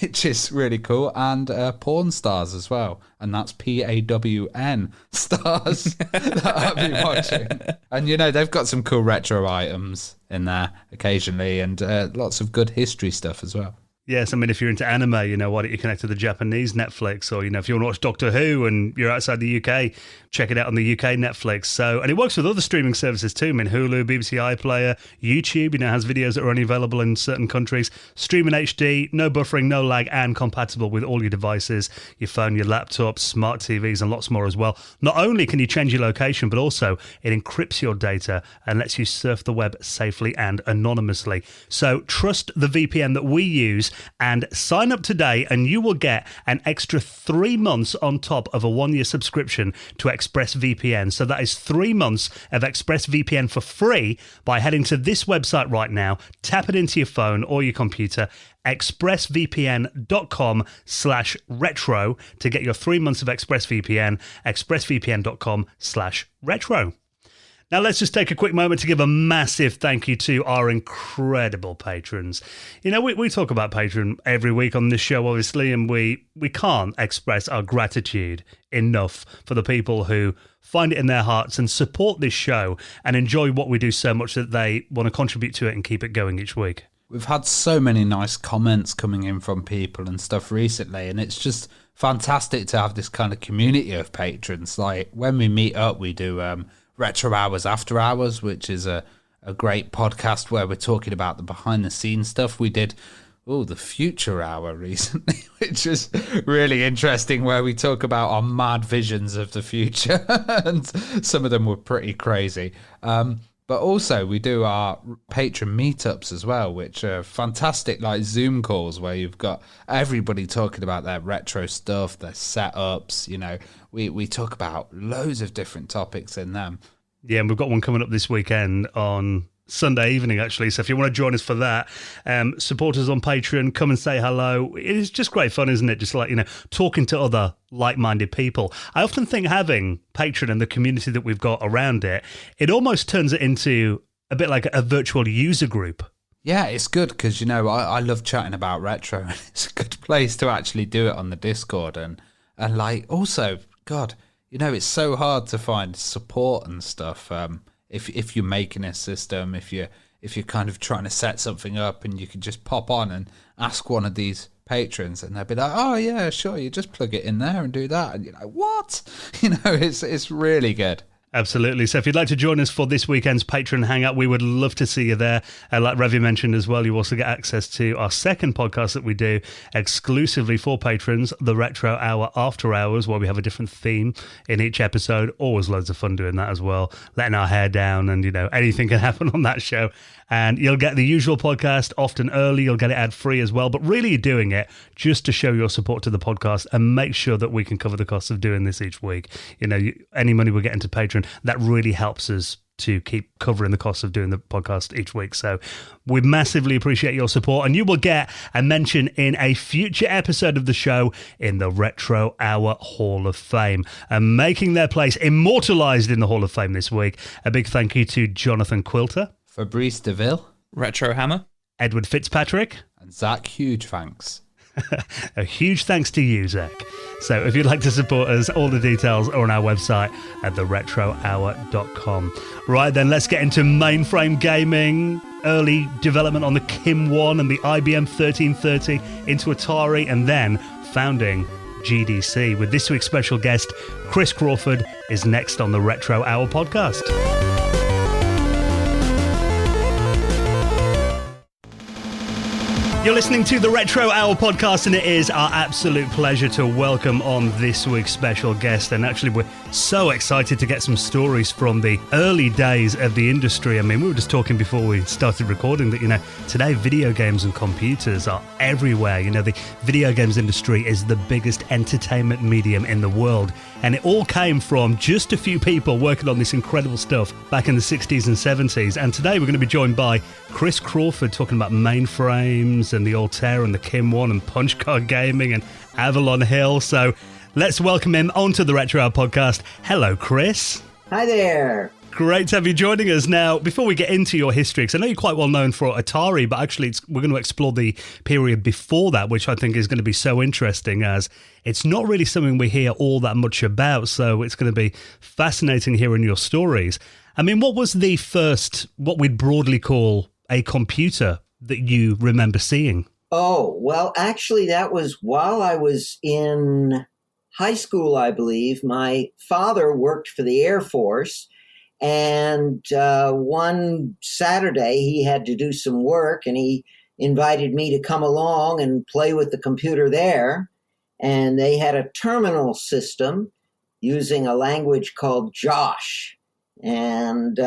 which is really cool. And Porn Stars as well. And that's PAWN stars that I've been watching. And, they've got some cool retro items in there occasionally and lots of good history stuff as well. Yes, I mean, if you're into anime, why don't you connect to the Japanese Netflix? Or, if you want to watch Doctor Who and you're outside the UK, check it out on the UK Netflix. So, and it works with other streaming services too. I mean, Hulu, BBC iPlayer, YouTube, has videos that are only available in certain countries. Streaming HD, no buffering, no lag, and compatible with all your devices, your phone, your laptop, smart TVs, and lots more as well. Not only can you change your location, but also it encrypts your data and lets you surf the web safely and anonymously. So trust the VPN that we use and sign up today, and you will get an extra 3 months on top of a 1-year subscription to ExpressVPN. So that is 3 months of ExpressVPN for free by heading to this website right now, tap it into your phone or your computer, expressvpn.com/retro to get your 3 months of ExpressVPN, expressvpn.com/retro. Now, let's just take a quick moment to give a massive thank you to our incredible patrons. We talk about Patreon every week on this show, obviously, and we can't express our gratitude enough for the people who find it in their hearts and support this show and enjoy what we do so much that they want to contribute to it and keep it going each week. We've had so many nice comments coming in from people and stuff recently, and it's just fantastic to have this kind of community of patrons. Like, when we meet up, we do Retro Hours After Hours, which is a great podcast where we're talking about the behind-the-scenes stuff. We did the Future Hour recently, which is really interesting, where we talk about our mad visions of the future, and some of them were pretty crazy. But also, we do our patron meetups as well, which are fantastic, like Zoom calls where you've got everybody talking about their retro stuff, their setups. We talk about loads of different topics in them. Yeah, and we've got one coming up this weekend on Sunday evening, actually. So if you want to join us for that, support us on Patreon, come and say hello. It's just great fun, isn't it? Just like, talking to other like-minded people. I often think having Patreon and the community that we've got around it, it almost turns it into a bit like a virtual user group. Yeah, it's good because, I love chatting about retro. It's a good place to actually do it on the Discord. And also, God, it's so hard to find support and stuff. If you're making a system, if you're kind of trying to set something up, and you can just pop on and ask one of these patrons, and they'll be like, "Oh yeah, sure, you just plug it in there and do that," and you're like, "What?" It's really good. Absolutely. So if you'd like to join us for this weekend's Patreon Hangout, we would love to see you there. Like Ravi mentioned as well, you also get access to our second podcast that we do exclusively for patrons, the Retro Hour After Hours, where we have a different theme in each episode. Always loads of fun doing that as well, letting our hair down, and anything can happen on that show. And you'll get the usual podcast often early. You'll get it ad-free as well. But really, you're doing it just to show your support to the podcast and make sure that we can cover the costs of doing this each week. Any money we get into Patreon, that really helps us to keep covering the costs of doing the podcast each week. So we massively appreciate your support, and you will get a mention in a future episode of the show in the Retro Hour Hall of Fame. And making their place immortalized in the Hall of Fame this week, a big thank you to Jonathan Quilter, Fabrice DeVille, Retro Hammer, Edward Fitzpatrick, and Zach. Huge thanks. A huge thanks to you, Zach. So if you'd like to support us, all the details are on our website at theretrohour.com. Right then, let's get into mainframe gaming. Early development on the Kim 1 and the IBM 1330 into Atari, and then founding GDC. With this week's special guest, Chris Crawford, is next on the Retro Hour podcast. You're listening to the Retro Hour podcast, and it is our absolute pleasure to welcome on this week's special guest. And actually, we're so excited to get some stories from the early days of the industry. I mean, we were just talking before we started recording that, today video games and computers are everywhere. The video games industry is the biggest entertainment medium in the world. And it all came from just a few people working on this incredible stuff back in the 60s and 70s. And today we're going to be joined by Chris Crawford, talking about mainframes and the Altair and the Kim 1 and punch card gaming and Avalon Hill. So let's welcome him onto the Retro Hour podcast. Hello, Chris. Hi there. Great to have you joining us. Now, before we get into your history, because I know you're quite well known for Atari, but actually we're going to explore the period before that, which I think is going to be so interesting, as it's not really something we hear all that much about. So it's going to be fascinating hearing your stories. I mean, what was the first, what we'd broadly call a computer that you remember seeing? Oh, well, actually, that was while I was in high school, I believe. My father worked for the Air Force, and one Saturday he had to do some work, and he invited me to come along and play with the computer there. And they had a terminal system using a language called Josh. And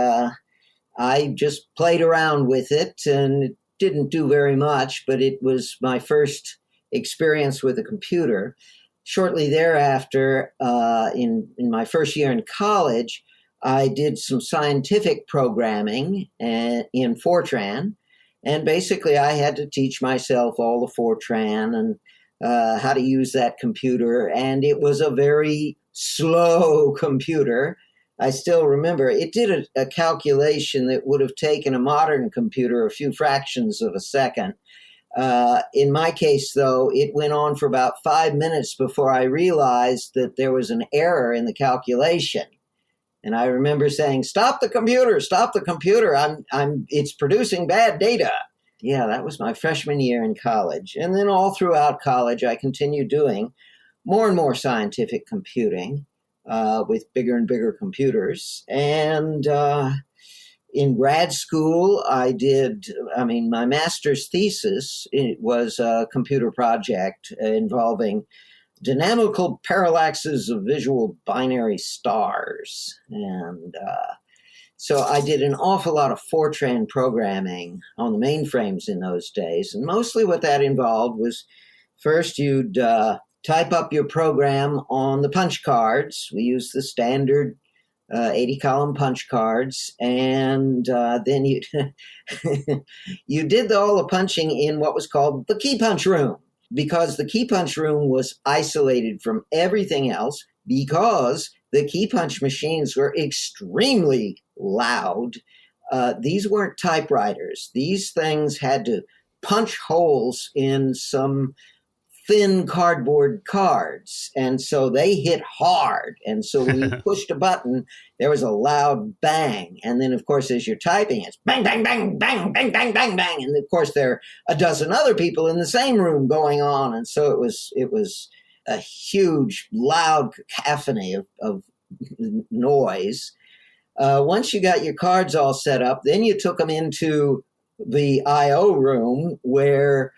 I just played around with it, and it didn't do very much, but it was my first experience with a computer. Shortly thereafter, in my first year in college, I did some scientific programming in Fortran, and basically I had to teach myself all the Fortran and how to use that computer, and it was a very slow computer. I still remember it did a calculation that would have taken a modern computer a few fractions of a second. In my case, though, it went on for about 5 minutes before I realized that there was an error in the calculation. And I remember saying, "Stop the computer! Stop the computer! It's producing bad data." Yeah, that was my freshman year in college. And then all throughout college, I continued doing more and more scientific computing with bigger and bigger computers. And in grad school, my master's thesis, it was a computer project involving dynamical parallaxes of visual binary stars. And so I did an awful lot of Fortran programming on the mainframes in those days. And mostly what that involved was first you'd type up your program on the punch cards. We used the standard 80-column punch cards. And then you did all the punching in what was called the key punch room, because the key punch room was isolated from everything else because the key punch machines were extremely loud. These weren't typewriters. These things had to punch holes in some thin cardboard cards. And so they hit hard. And so when you pushed a button, there was a loud bang. And then, of course, as you're typing, it's bang, bang, bang, bang, bang, bang, bang, bang. And of course, there are a dozen other people in the same room going on. And so it was a huge, loud cacophony of noise. Once you got your cards all set up, then you took them into the I.O. room where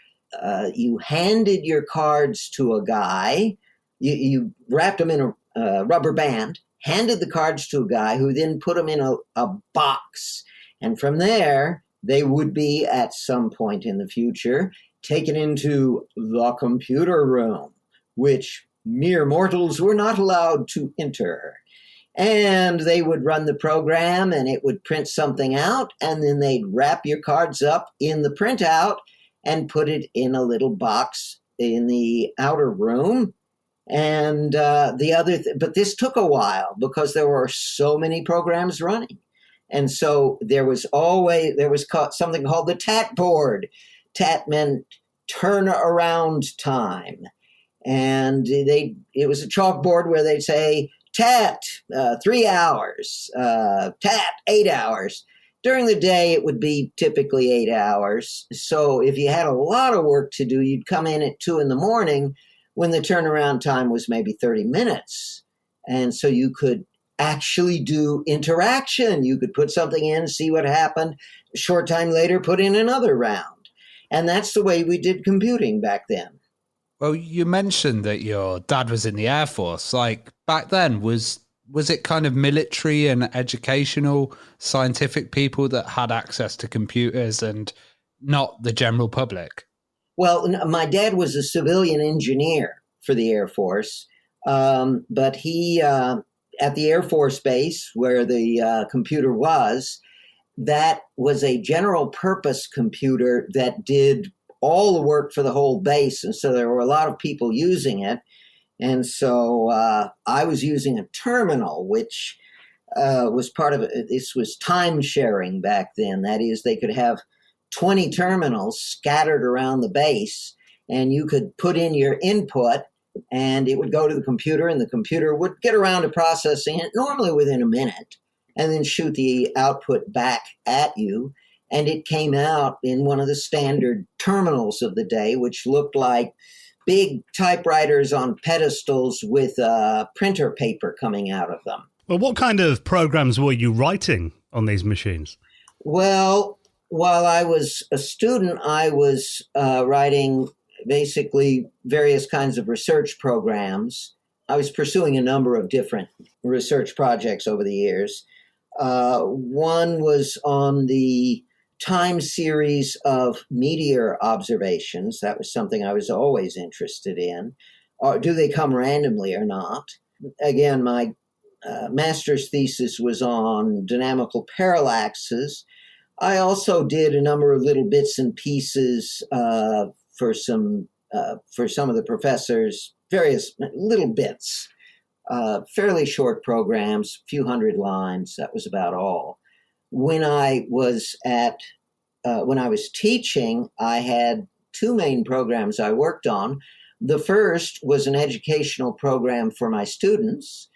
you handed your cards to a guy. You wrapped them in a rubber band, handed the cards to a guy who then put them in a box. And from there, they would be, at some point in the future, taken into the computer room, which mere mortals were not allowed to enter. And they would run the program, and it would print something out, and then they'd wrap your cards up in the printout and put it in a little box in the outer room. And but this took a while because there were so many programs running. And so there was something called the TAT board. TAT meant turn around time. And it was a chalkboard where they'd say, TAT, 3 hours, TAT, 8 hours. During the day, it would be typically 8 hours. So if you had a lot of work to do, you'd come in at 2 a.m, when the turnaround time was maybe 30 minutes. And so you could actually do interaction. You could put something in, see what happened. A short time later, put in another round. And that's the way we did computing back then. Well, you mentioned that your dad was in the Air Force. Like back then, was it kind of military and educational scientific people that had access to computers and not the general public? Well, my dad was a civilian engineer for the Air Force, but he, at the Air Force Base where the computer was, that was a general purpose computer that did all the work for the whole base. And so there were a lot of people using it. And so I was using a terminal, which was part of it. This was time sharing back then. That is, they could have 20 terminals scattered around the base, and you could put in your input, and it would go to the computer, and the computer would get around to processing it, normally within a minute, and then shoot the output back at you. And it came out in one of the standard terminals of the day, which looked like big typewriters on pedestals with printer paper coming out of them. Well, what kind of programs were you writing on these machines? Well, while I was a student, I was writing basically various kinds of research programs. I was pursuing a number of different research projects over the years. One was on the time series of meteor observations. That was something I was always interested in. Do they come randomly or not? Again, my master's thesis was on dynamical parallaxes. I also did a number of little bits and pieces for some of the professors, various little bits, fairly short programs, a few hundred lines. That was about all. When I was teaching, I had two main programs I worked on. The first was an educational program for my students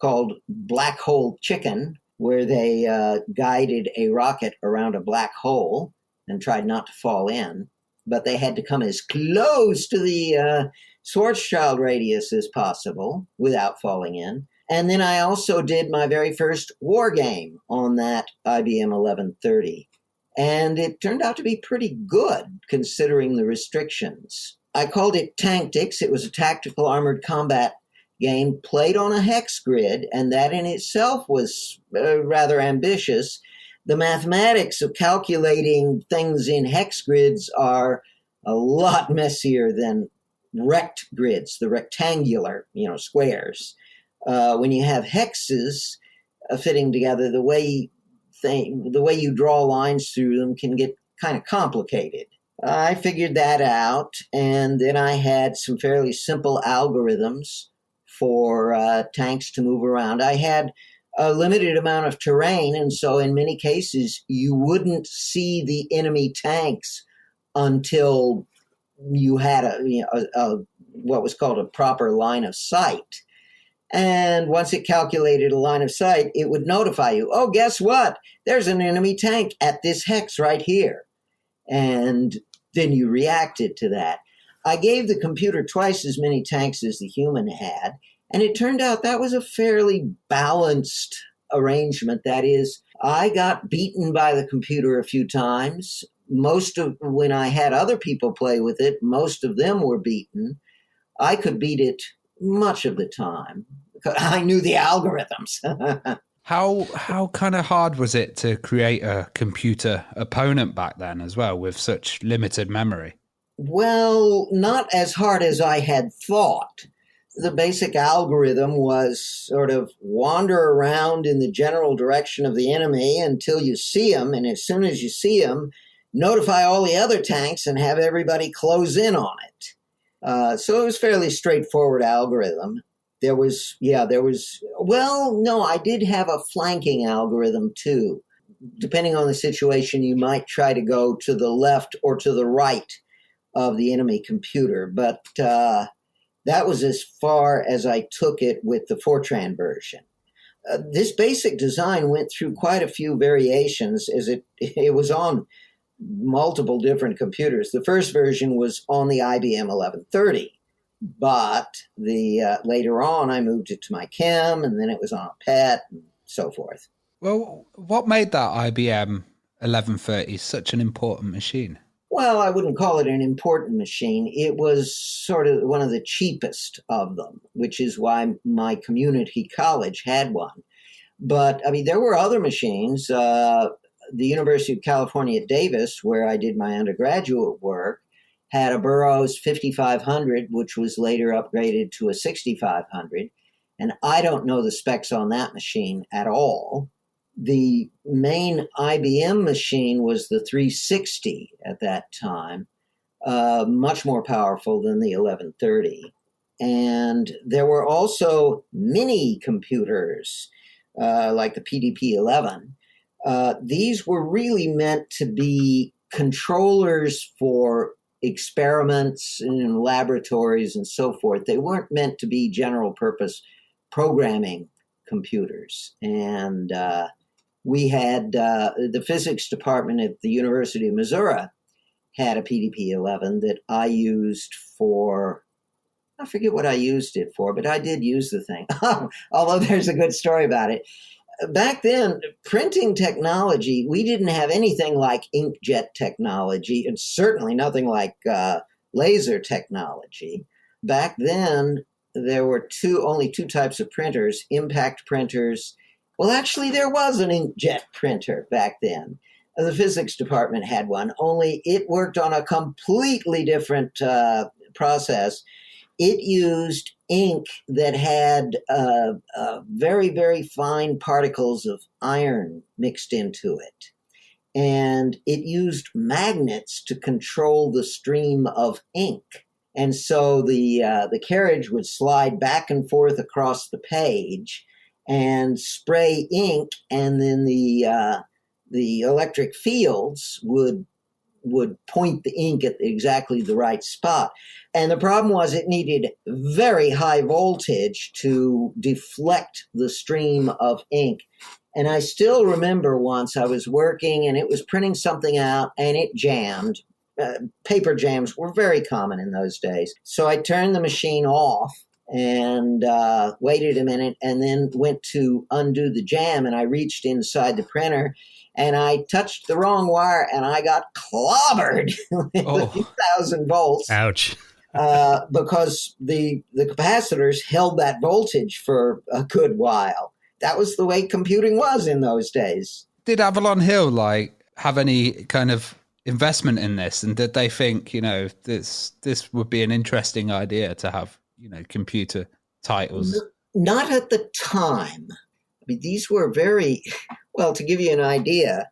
called Black Hole Chicken, where they guided a rocket around a black hole and tried not to fall in, but they had to come as close to the Schwarzschild radius as possible without falling in. And then I also did my very first war game on that IBM 1130. And it turned out to be pretty good considering the restrictions. I called it Tactics. It was a tactical armored combat game played on a hex grid, and that in itself was rather ambitious. The mathematics of calculating things in hex grids are a lot messier than rect grids, the rectangular, squares. When you have hexes fitting together, the way you draw lines through them can get kind of complicated. I figured that out, and then I had some fairly simple algorithms for tanks to move around. I had a limited amount of terrain, and so in many cases, you wouldn't see the enemy tanks until you had a what was called a proper line of sight. And once it calculated a line of sight, it would notify you, oh, guess what? There's an enemy tank at this hex right here. And then you reacted to that. I gave the computer twice as many tanks as the human had, and it turned out that was a fairly balanced arrangement. That is, I got beaten by the computer a few times. When I had other people play with it, most of them were beaten. I could beat it much of the time because I knew the algorithms. How kind of hard was it to create a computer opponent back then as well with such limited memory? Well, not as hard as I had thought. The basic algorithm was sort of wander around in the general direction of the enemy until you see them, and as soon as you see them, notify all the other tanks and have everybody close in on it. So it was fairly straightforward algorithm. I did have a flanking algorithm too. Depending on the situation, you might try to go to the left or to the right of the enemy computer, but that was as far as I took it with the Fortran version. This basic design went through quite a few variations as it was on multiple different computers. The first version was on the IBM 1130. But the later on, I moved it to my chem, and then it was on a PET, and so forth. Well, what made that IBM 1130 such an important machine? Well, I wouldn't call it an important machine. It was sort of one of the cheapest of them, which is why my community college had one. But, I mean, there were other machines. The University of California at Davis, where I did my undergraduate work, had a Burroughs 5500, which was later upgraded to a 6500. And I don't know the specs on that machine at all. The main IBM machine was the 360 at that time, much more powerful than the 1130. And there were also mini computers like the PDP-11. These were really meant to be controllers for experiments in laboratories and so forth. They weren't meant to be general purpose programming computers. And we had the physics department at the University of Missouri had a PDP-11 that I used for, I forget what I used it for, but I did use the thing. Although there's a good story about it. Back then, printing technology, we didn't have anything like inkjet technology, and certainly nothing like laser technology. Back then, there were only two types of printers, impact printers. Well, actually, there was an inkjet printer back then. The physics department had one, only it worked on a completely different process. It used ink that had very, very fine particles of iron mixed into it. And it used magnets to control the stream of ink. And so the carriage would slide back and forth across the page and spray ink, and then the electric fields would point the ink at exactly the right spot. And the problem was it needed very high voltage to deflect the stream of ink. And I still remember once I was working and it was printing something out and it jammed. Paper jams were very common in those days. So I turned the machine off and waited a minute and then went to undo the jam, and I reached inside the printer and I touched the wrong wire and I got clobbered with a few thousand volts. Ouch. Because the capacitors held that voltage for a good while. That was the way computing was in those days. Did Avalon Hill have any kind of investment in this, and did they think this would be an interesting idea to have computer titles? Not at the time. I mean, these were very well. To give you an idea,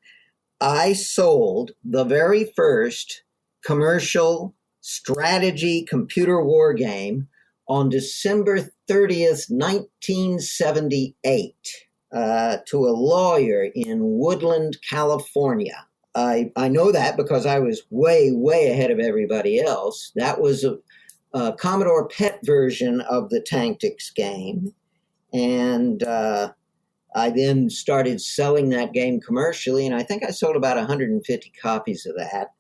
I sold the very first commercial strategy computer war game on December 30th, 1978, to a lawyer in Woodland, California. I know that because I was way, way ahead of everybody else. That was a Commodore PET version of the Tactics game. And I then started selling that game commercially, and I think I sold about 150 copies of that.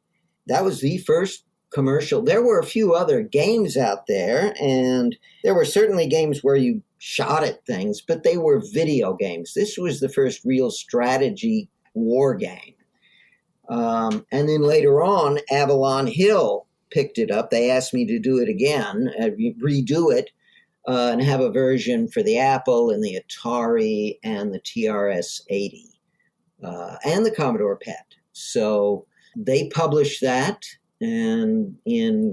That was the first commercial. There were a few other games out there, and there were certainly games where you shot at things, but they were video games. This was the first real strategy war game. And then later on, Avalon Hill picked it up. They asked me to do it again, redo it, and have a version for the Apple and the Atari and the TRS-80 and the Commodore PET. So they published that. And in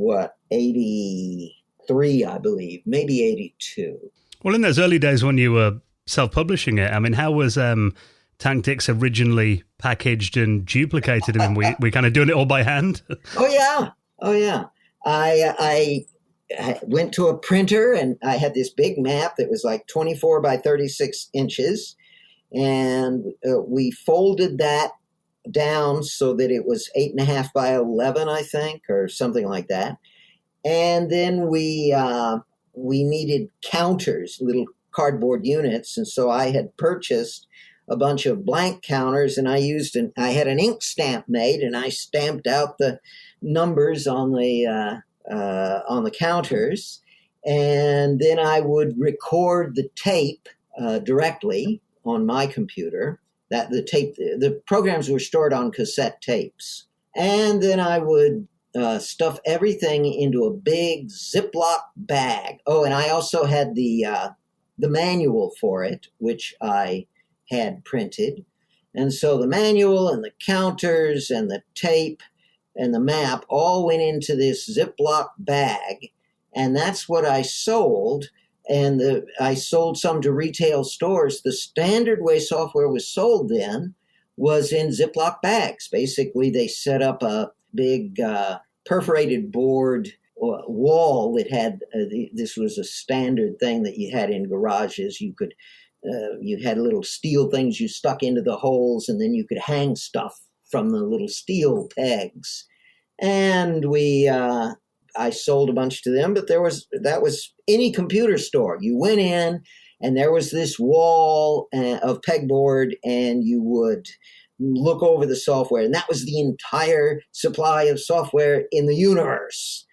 83, I believe, maybe 82. Well, in those early days when you were self-publishing it, I mean, how was Tactics originally packaged and duplicated? I mean, we kind of doing it all by hand? Oh, yeah. I went to a printer and I had this big map that was like 24 by 36 inches. And we folded that down so that it was 8.5 by 11, I think, or something like that. And then we needed counters, little cardboard units, and so I had purchased a bunch of blank counters, and I had an ink stamp made, and I stamped out the numbers on the counters, And then I would record the tape directly on my computer. The programs were stored on cassette tapes. And then I would stuff everything into a big Ziploc bag. Oh, and I also had the manual for it, which I had printed. And so the manual and the counters and the tape and the map all went into this Ziploc bag. And that's what I sold. And I sold some to retail stores. The standard way software was sold then was in Ziploc bags. Basically, they set up a big perforated board wall that had this was a standard thing that you had in garages. You had little steel things you stuck into the holes, and then you could hang stuff from the little steel pegs. And I sold a bunch to them, but that was any computer store. You went in, and there was this wall of pegboard, and you would look over the software, and that was the entire supply of software in the universe.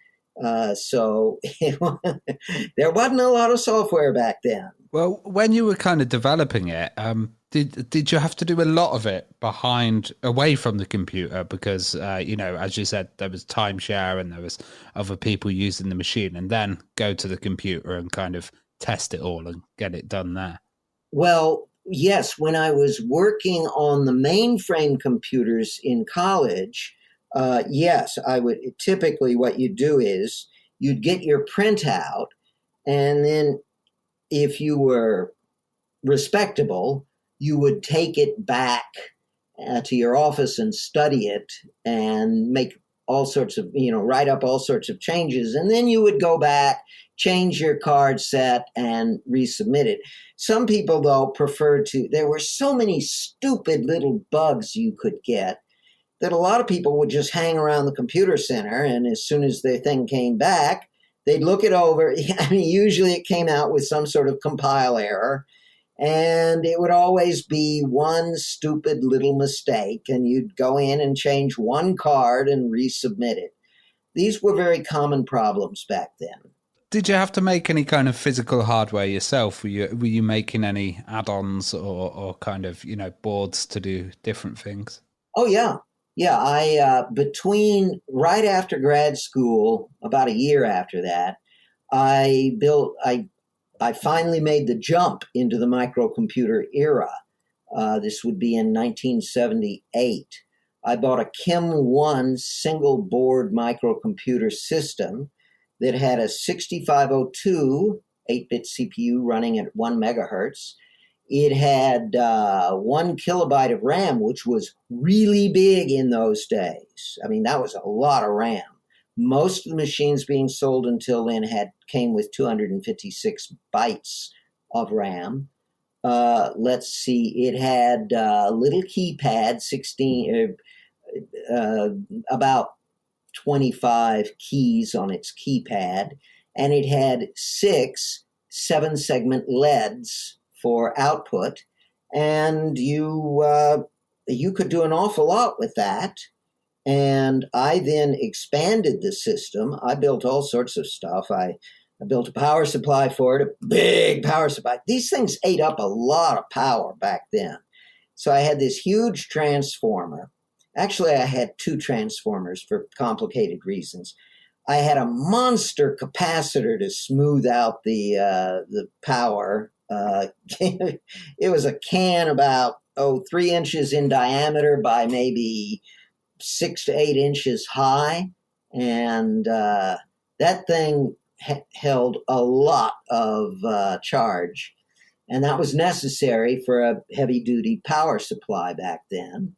So there wasn't a lot of software back then. Well, when you were kind of developing it, did you have to do a lot of it away from the computer? Because, as you said, there was timeshare and there was other people using the machine, and then go to the computer and kind of test it all and get it done there. Well, yes, when I was working on the mainframe computers in college, yes, I would. Typically what you do is you'd get your printout, and then if you were respectable, you would take it back to your office and study it and make all sorts of, write up all sorts of changes. And then you would go back, change your card set, and resubmit it. Some people, though, there were so many stupid little bugs you could get that a lot of people would just hang around the computer center, and as soon as their thing came back, they'd look it over. I mean, usually it came out with some sort of compile error, and it would always be one stupid little mistake, and you'd go in and change one card and resubmit it. These were very common problems back then. Did you have to make any kind of physical hardware yourself? Were you making any add-ons or kind of, boards to do different things? Oh, yeah. Yeah, I right after grad school, about a year after that, I finally made the jump into the microcomputer era. This would be in 1978. I bought a Kim 1 single board microcomputer system that had a 6502 8-bit CPU running at 1 megahertz. It had 1 kilobyte of RAM, which was really big in those days. I mean, that was a lot of RAM. Most of the machines being sold until then came with 256 bytes of RAM. Let's see, it had a little keypad, about 25 keys on its keypad, and it had 6 7-segment LEDs for output, and you could do an awful lot with that. And I then expanded the system. I built all sorts of stuff. I built a power supply for it, a big power supply. These things ate up a lot of power back then. So I had this huge transformer. Actually, I had 2 transformers for complicated reasons. I had a monster capacitor to smooth out the power. It was a can about 3 inches in diameter by maybe 6 to 8 inches high, and that thing held a lot of charge, and that was necessary for a heavy-duty power supply back then.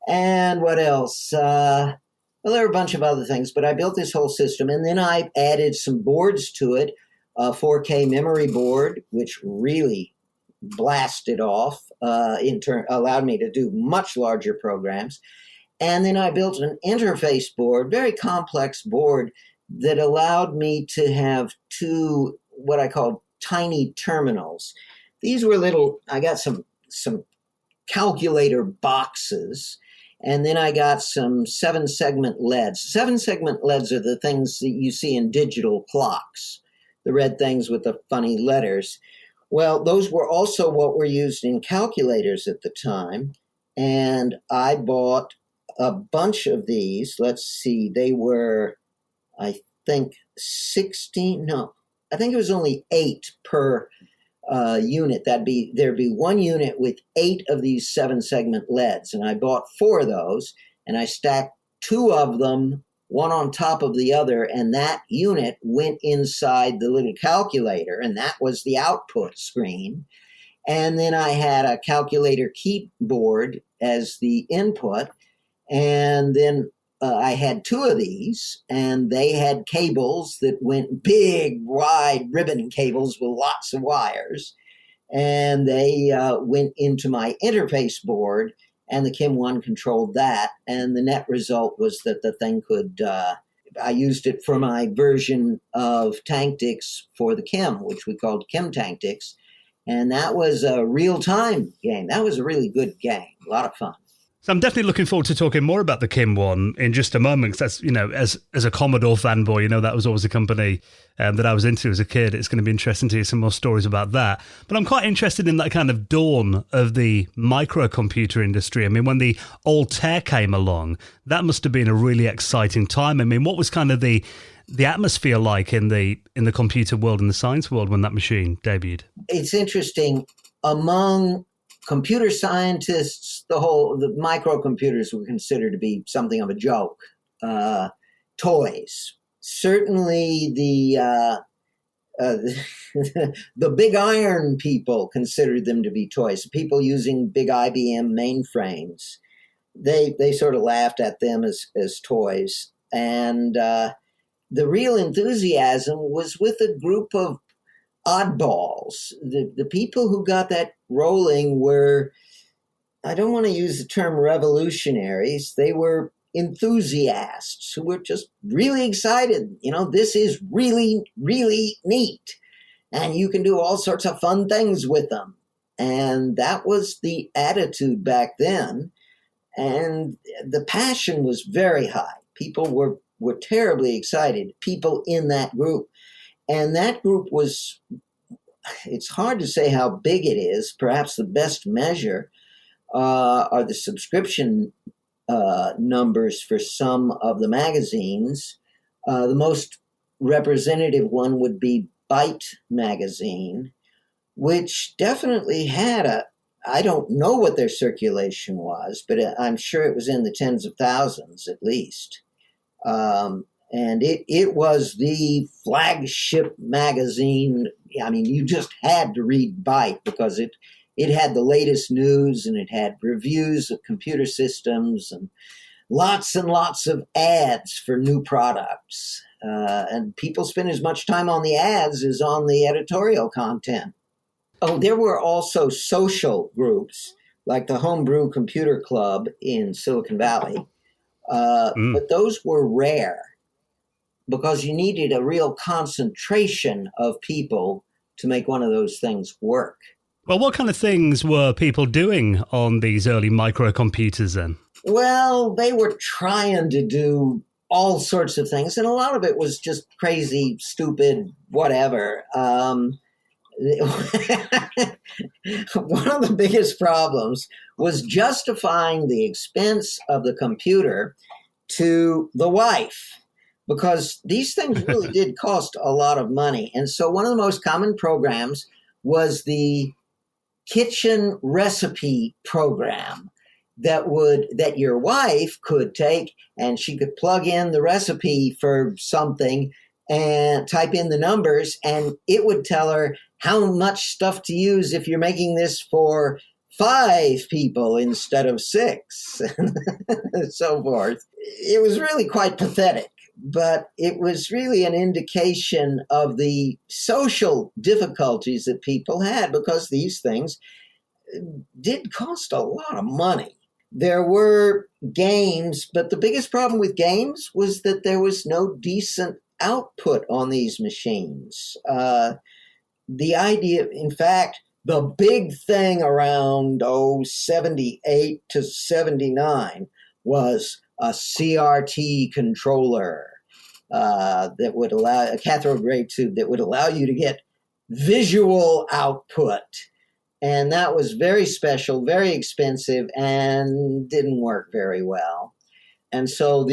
And what else? Well, there were a bunch of other things, but I built this whole system, and then I added some boards to it, a 4K memory board, which really blasted off, allowed me to do much larger programs. And then I built an interface board, very complex board, that allowed me to have 2, what I call tiny terminals. These were I got some calculator boxes, and then I got some 7-segment LEDs. 7-segment LEDs are the things that you see in digital clocks. the red things with the funny letters. Well, those were also what were used in calculators at the time. And I bought a bunch of these. Let's see, they were, I think, 16. No, I think it was only 8 per unit. There'd be one unit with 8 of these 7-segment LEDs. And I bought 4 of those, and I stacked 2 of them, one on top of the other, and that unit went inside the little calculator, and that was the output screen. And then I had a calculator keyboard as the input, and then I had 2 of these, and they had cables that went big, wide ribbon cables with lots of wires, and they went into my interface board, and the Kim 1 controlled that, and the net result was that the thing could, I used it for my version of Tactics for the Kim, which we called Kim Tactics, and that was a real-time game. That was a really good game, a lot of fun. So I'm definitely looking forward to talking more about the Kim 1 in just a moment, because that's, you know, as a Commodore fanboy, you know, that was always a company that I was into as a kid. It's going to be interesting to hear some more stories about that. But I'm quite interested in that kind of dawn of the microcomputer industry. I mean, when the Altair came along, that must have been a really exciting time. I mean, what was kind of the atmosphere like in the computer world and the science world when that machine debuted? It's interesting. Among computer scientists, the microcomputers were considered to be something of a joke. Toys. Certainly the big iron people considered them to be toys. People using big IBM mainframes, they sort of laughed at them as toys. And the real enthusiasm was with a group of oddballs. The people who got that rolling were, I don't want to use the term revolutionaries, they were enthusiasts who were just really excited. You know, this is really, really neat. And you can do all sorts of fun things with them. And that was the attitude back then. And the passion was very high. People were terribly excited, people in that group. And that group was, it's hard to say how big it is. Perhaps the best measure are the subscription numbers for some of the magazines. The most representative one would be Byte magazine, which definitely had I don't know what their circulation was, but I'm sure it was in the tens of thousands at least. And it was the flagship magazine. I mean, you just had to read Byte because it had the latest news, and it had reviews of computer systems and lots of ads for new products. And people spent as much time on the ads as on the editorial content. Oh, there were also social groups like the Homebrew Computer Club in Silicon Valley. But those were rare, because you needed a real concentration of people to make one of those things work. Well, what kind of things were people doing on these early microcomputers then? Well, they were trying to do all sorts of things, and a lot of it was just crazy, stupid, whatever. One of the biggest problems was justifying the expense of the computer to the wife, because these things really did cost a lot of money. And so one of the most common programs was the kitchen recipe program that your wife could take, and she could plug in the recipe for something and type in the numbers, and it would tell her how much stuff to use if you're making this for 5 people instead of 6, and so forth. It was really quite pathetic, but it was really an indication of the social difficulties that people had, because these things did cost a lot of money. There were games, but the biggest problem with games was that there was no decent output on these machines. The idea, in fact, the big thing around 78 to 79 was a CRT controller. that would allow a cathode ray tube that would allow you to get visual output. And that was very special, very expensive, and didn't work very well. And so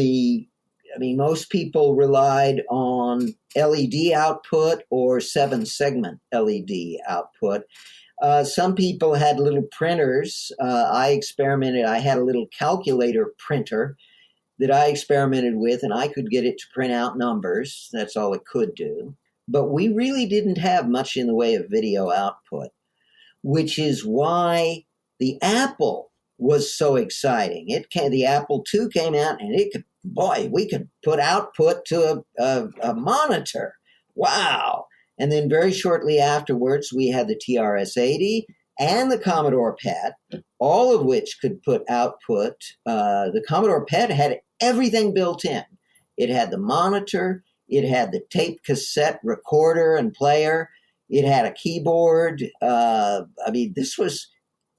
most people relied on LED output or 7-segment LED output. Some people had little printers. I experimented. I had a little calculator printer that I experimented with, and I could get it to print out numbers. That's all it could do. But we really didn't have much in the way of video output, which is why the Apple was so exciting. The Apple II came out, and we could put output to a monitor. Wow. And then very shortly afterwards, we had the TRS-80 and the Commodore PET, all of which could put output. The Commodore PET had everything built in. It had the monitor, it had the tape cassette recorder and player, it had a keyboard. This was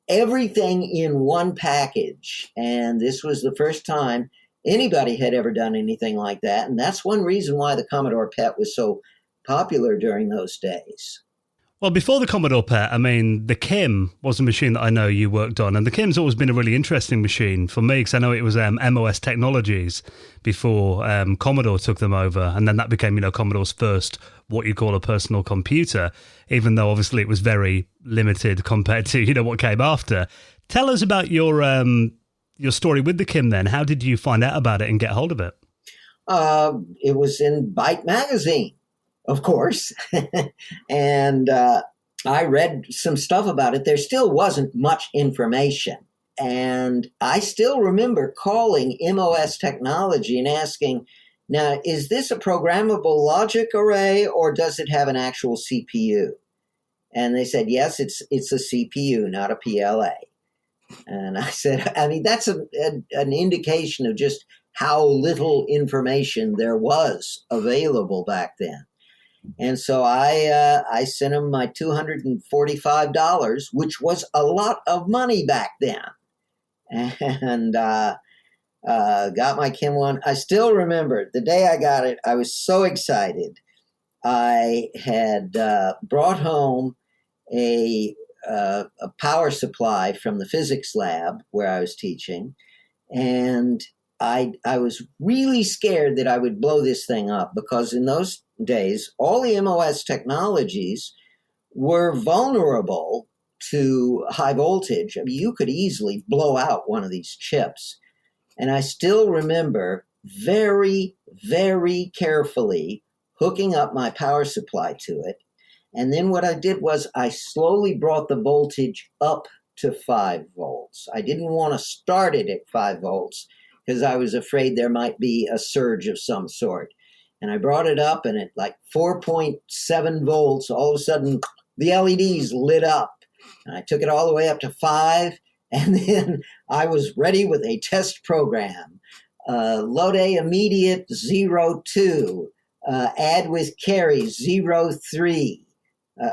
everything in one package. And this was the first time anybody had ever done anything like that. And that's one reason why the Commodore PET was so popular during those days. Well, before the Commodore PET, the Kim was a machine that I know you worked on, and the Kim's always been a really interesting machine for me because I know it was MOS Technologies before Commodore took them over, and then that became, Commodore's first what you call a personal computer, even though obviously it was very limited compared to, what came after. Tell us about your story with the Kim then. How did you find out about it and get hold of it? It was in Byte magazine, of course. And I read some stuff about it. There still wasn't much information. And I still remember calling MOS Technology and asking, now, is this a programmable logic array or does it have an actual CPU? And they said, yes, it's a CPU, not a PLA. And I said, that's an indication of just how little information there was available back then. And so I sent him my $245, which was a lot of money back then, and got my Kim one. I still remember the day I got it. I was so excited. I had brought home a power supply from the physics lab where I was teaching, and I was really scared that I would blow this thing up because in those days, all the MOS technologies were vulnerable to high voltage. You could easily blow out one of these chips. And I still remember very, very carefully hooking up my power supply to it. And then what I did was I slowly brought the voltage up to 5 volts. I didn't want to start it at 5 volts because I was afraid there might be a surge of some sort. And I brought it up, and at like 4.7 volts, all of a sudden the LEDs lit up. And I took it all the way up to 5, and then I was ready with a test program. Load A immediate 02, add with carry 03,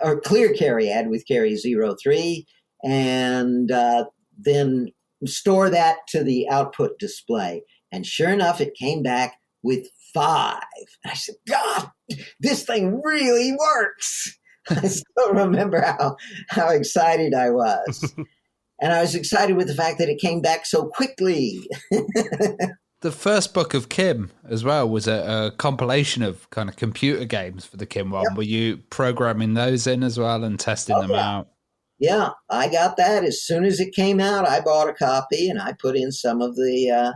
or clear carry, add with carry 03, and then store that to the output display. And sure enough, it came back with 5. And I said, God, this thing really works. I still remember how excited I was. And I was excited with the fact that it came back so quickly. The first book of Kim as well was a compilation of kind of computer games for the Kim one. Yep. Were you programming those in as well and testing them out? Yeah, I got that as soon as it came out. I bought a copy and I put in some of the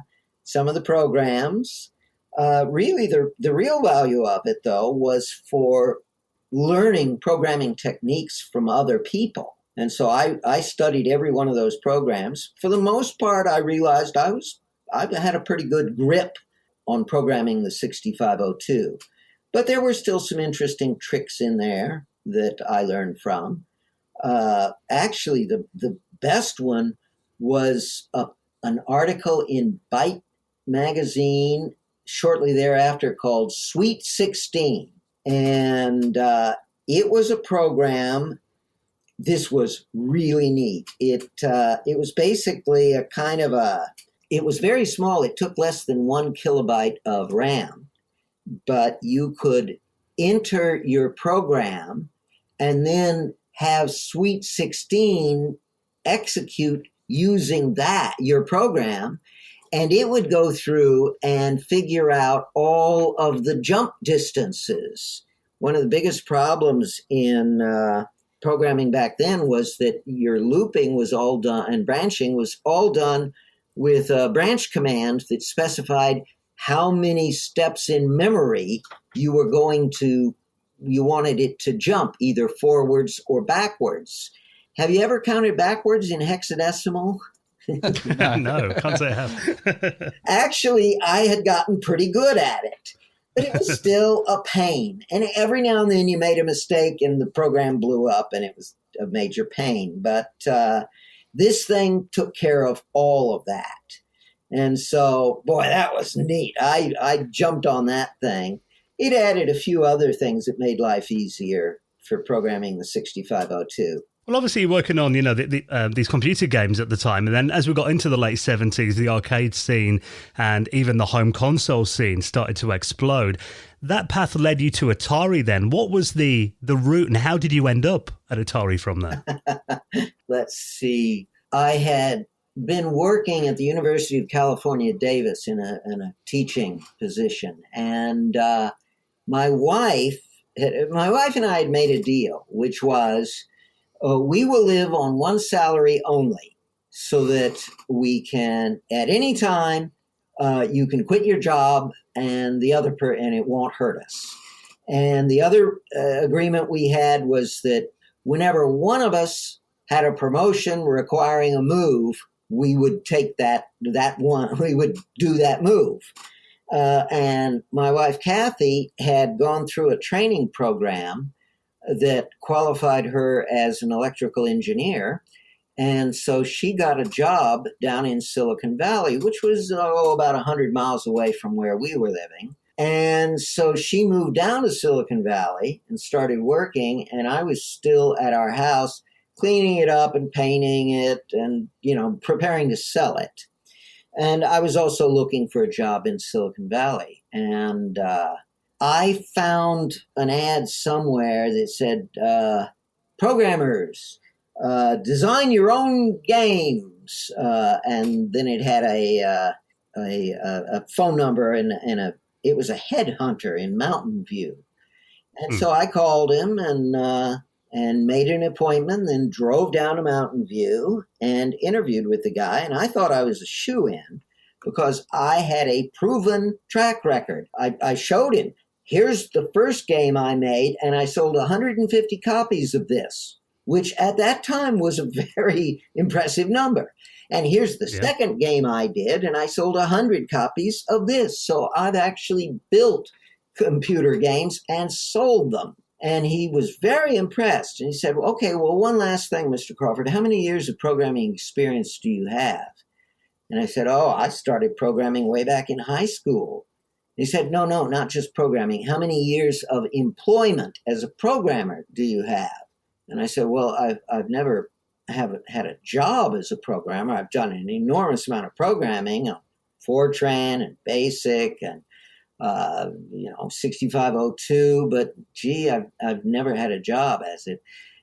programs. Really, the real value of it, though, was for learning programming techniques from other people. And so I studied every one of those programs. For the most part, I realized I had a pretty good grip on programming the 6502. But there were still some interesting tricks in there that I learned from. Actually, the best one was an article in Byte magazine shortly thereafter called Sweet 16. And it was a program. This was really neat. It was basically a kind of it was very small. It took less than 1 kilobyte of RAM. but you could enter your program and then have Sweet 16 execute using that, your program, and it would go through and figure out all of the jump distances. One of the biggest problems in programming back then was that your looping was all done and branching was all done with a branch command that specified how many steps in memory you wanted it to jump, either forwards or backwards. Have you ever counted backwards in hexadecimal? No, can't say I have. Actually, I had gotten pretty good at it, but it was still a pain. And every now and then you made a mistake and the program blew up and it was a major pain. But this thing took care of all of that. And so, boy, that was neat. I jumped on that thing. It added a few other things that made life easier for programming the 6502. Well, obviously you're working on, these computer games at the time. And then as we got into the late 70s, the arcade scene and even the home console scene started to explode. That path led you to Atari then. What was the route and how did you end up at Atari from there? Let's see. I had been working at the University of California, Davis in a teaching position. And my wife and I had made a deal, which was we will live on one salary only so that we can, at any time, you can quit your job and and it won't hurt us. And the other agreement we had was that whenever one of us had a promotion requiring a move, we would take that one, we would do that move. And my wife, Kathy, had gone through a training program that qualified her as an electrical engineer. And so she got a job down in Silicon Valley, which was about 100 miles away from where we were living. And so she moved down to Silicon Valley and started working. And I was still at our house cleaning it up and painting it and, preparing to sell it. And I was also looking for a job in Silicon Valley. And I found an ad somewhere that said, programmers, design your own games. And then it had a phone number and it was a headhunter in Mountain View. And so I called him and made an appointment, then drove down to Mountain View and interviewed with the guy. And I thought I was a shoo-in because I had a proven track record. I showed him, here's the first game I made, and I sold 150 copies of this, which at that time was a very impressive number. And here's the second game I did, and I sold 100 copies of this. So I've actually built computer games and sold them. And he was very impressed. And he said, okay, well, one last thing, Mr. Crawford, how many years of programming experience do you have? And I said, I started programming way back in high school. He said, no, not just programming. How many years of employment as a programmer do you have? And I said, well, I've never haven't had a job as a programmer. I've done an enormous amount of programming on Fortran and BASIC and 6502, but gee, I've never had a job as it.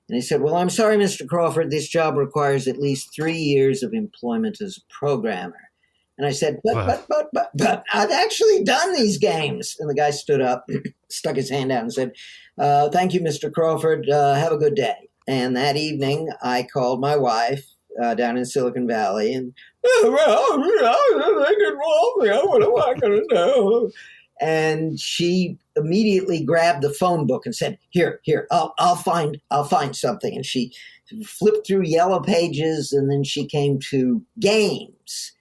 And he said, well, I'm sorry, Mr. Crawford, this job requires at least 3 years of employment as a programmer. And I said, but I've actually done these games. And the guy stood up, stuck his hand out and said, thank you, Mr. Crawford. Have a good day. And that evening I called my wife down in Silicon Valley and, what am I going to do? And she immediately grabbed the phone book and said, here, I'll find something. And she flipped through yellow pages and then she came to games.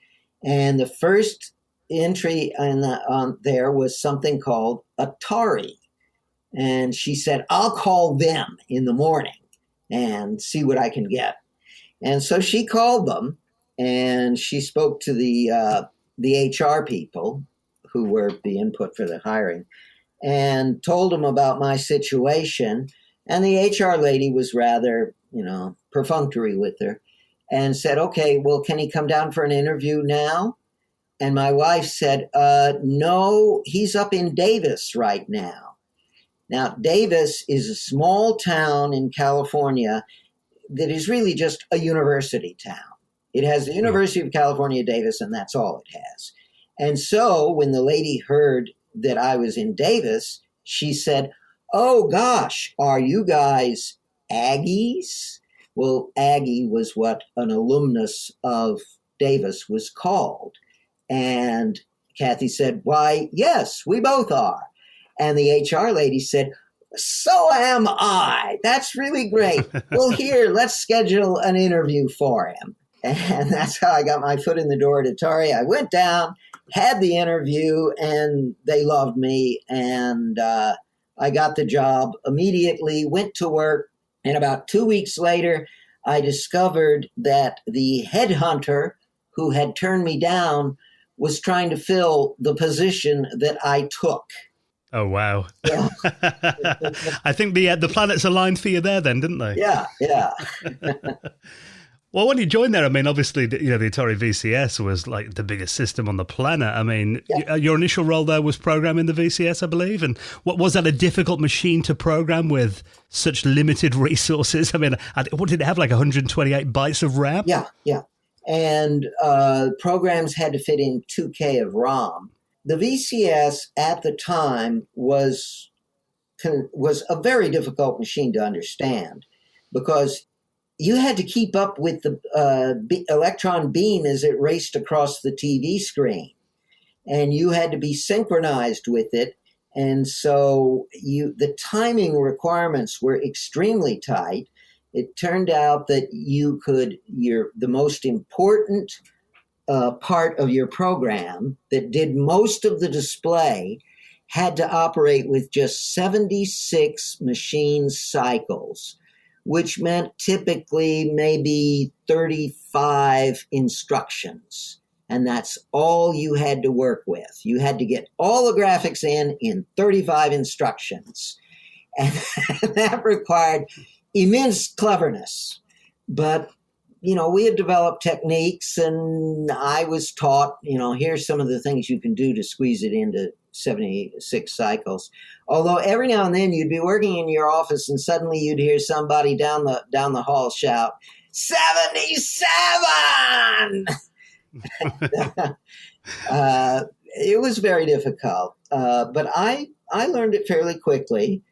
And the first entry on there was something called Atari. And she said, I'll call them in the morning and see what I can get. And so she called them and she spoke to the HR people who were the input for the hiring, and told them about my situation. And the HR lady was rather, perfunctory with her and said, okay, well, can he come down for an interview now? And my wife said, no, he's up in Davis right now. Now, Davis is a small town in California that is really just a university town. It has the University of California, Davis, and that's all it has. And so when the lady heard that I was in Davis, she said, oh, gosh, are you guys Aggies? Well, Aggie was what an alumnus of Davis was called. And Kathy said, why, yes, we both are. And the HR lady said, so am I. That's really great. Well, here, let's schedule an interview for him. And that's how I got my foot in the door at Atari. I went down, had the interview, and they loved me. And I got the job immediately, went to work. And about 2 weeks later, I discovered that the headhunter who had turned me down was trying to fill the position that I took. Oh, wow. Yeah. I think the planets aligned for you there then, didn't they? Yeah. Well, when you joined there, I mean, obviously, the Atari VCS was like the biggest system on the planet. I mean, your initial role there was programming the VCS, I believe. And what was that a difficult machine to program with such limited resources? I mean, what did it have, like 128 bytes of RAM? Yeah. And programs had to fit in 2K of ROM. The VCS at the time was a very difficult machine to understand because you had to keep up with the electron beam as it raced across the TV screen. And you had to be synchronized with it. And so the timing requirements were extremely tight. It turned out that the most important part of your program that did most of the display had to operate with just 76 machine cycles, which meant typically maybe 35 instructions. And that's all you had to work with. You had to get all the graphics in 35 instructions. And that required immense cleverness. But, we had developed techniques and I was taught, here's some of the things you can do to squeeze it into 76 cycles. Although every now and then you'd be working in your office and suddenly you'd hear somebody down the hall shout, 77! It was very difficult, but I learned it fairly quickly,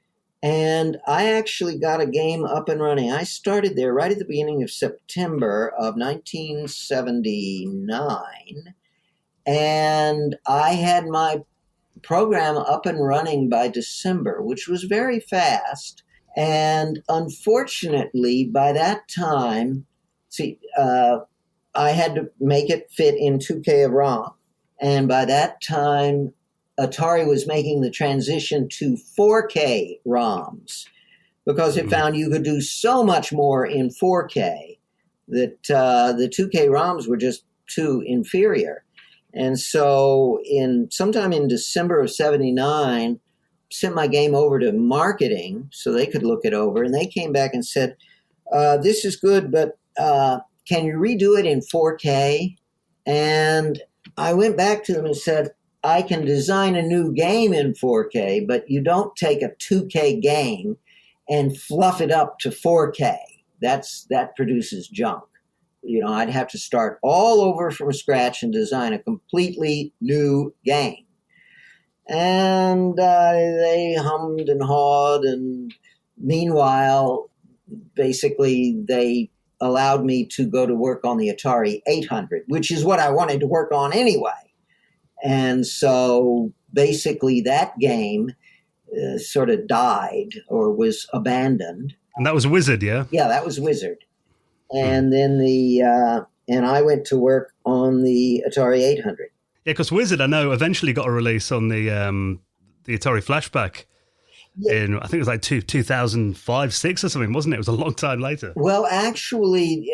and I actually got a game up and running. I started there right at the beginning of September of 1979, and I had my program up and running by December, which was very fast. And unfortunately, by that time, I had to make it fit in 2K of ROM. And by that time, Atari was making the transition to 4K ROMs because it found you could do so much more in 4K that the 2K ROMs were just too inferior. And so sometime in December of 79, sent my game over to marketing so they could look it over. And they came back and said, this is good, but can you redo it in 4K? And I went back to them and said, I can design a new game in 4K, but you don't take a 2K game and fluff it up to 4K. That produces junk. I'd have to start all over from scratch and design a completely new game. And they hummed and hawed, and meanwhile, basically, they allowed me to go to work on the Atari 800, which is what I wanted to work on anyway. And so basically that game sort of died or was abandoned. And that was Wizard, yeah? Yeah, that was Wizard. And then and I went to work on the Atari 800. Yeah, because Wizard, I know, eventually got a release on the Atari Flashback. In, I think it was like 2005, 6 or something, wasn't it? It was a long time later. Well, actually,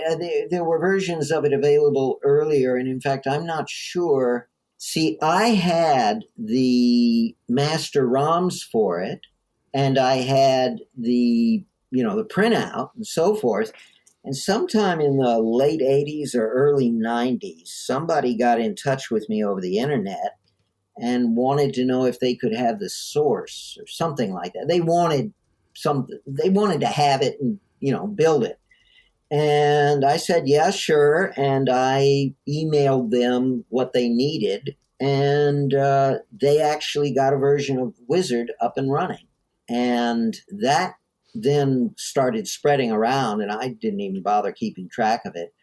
there were versions of it available earlier. And in fact, I'm not sure. See, I had the master ROMs for it, and I had the printout and so forth. And sometime in the late 80s or early 90s, somebody got in touch with me over the internet and wanted to know if they could have the source or something like that. They wanted to have it and, build it. And I said, yeah, sure. And I emailed them what they needed. And they actually got a version of Wizard up and running. And that then started spreading around, and I didn't even bother keeping track of it.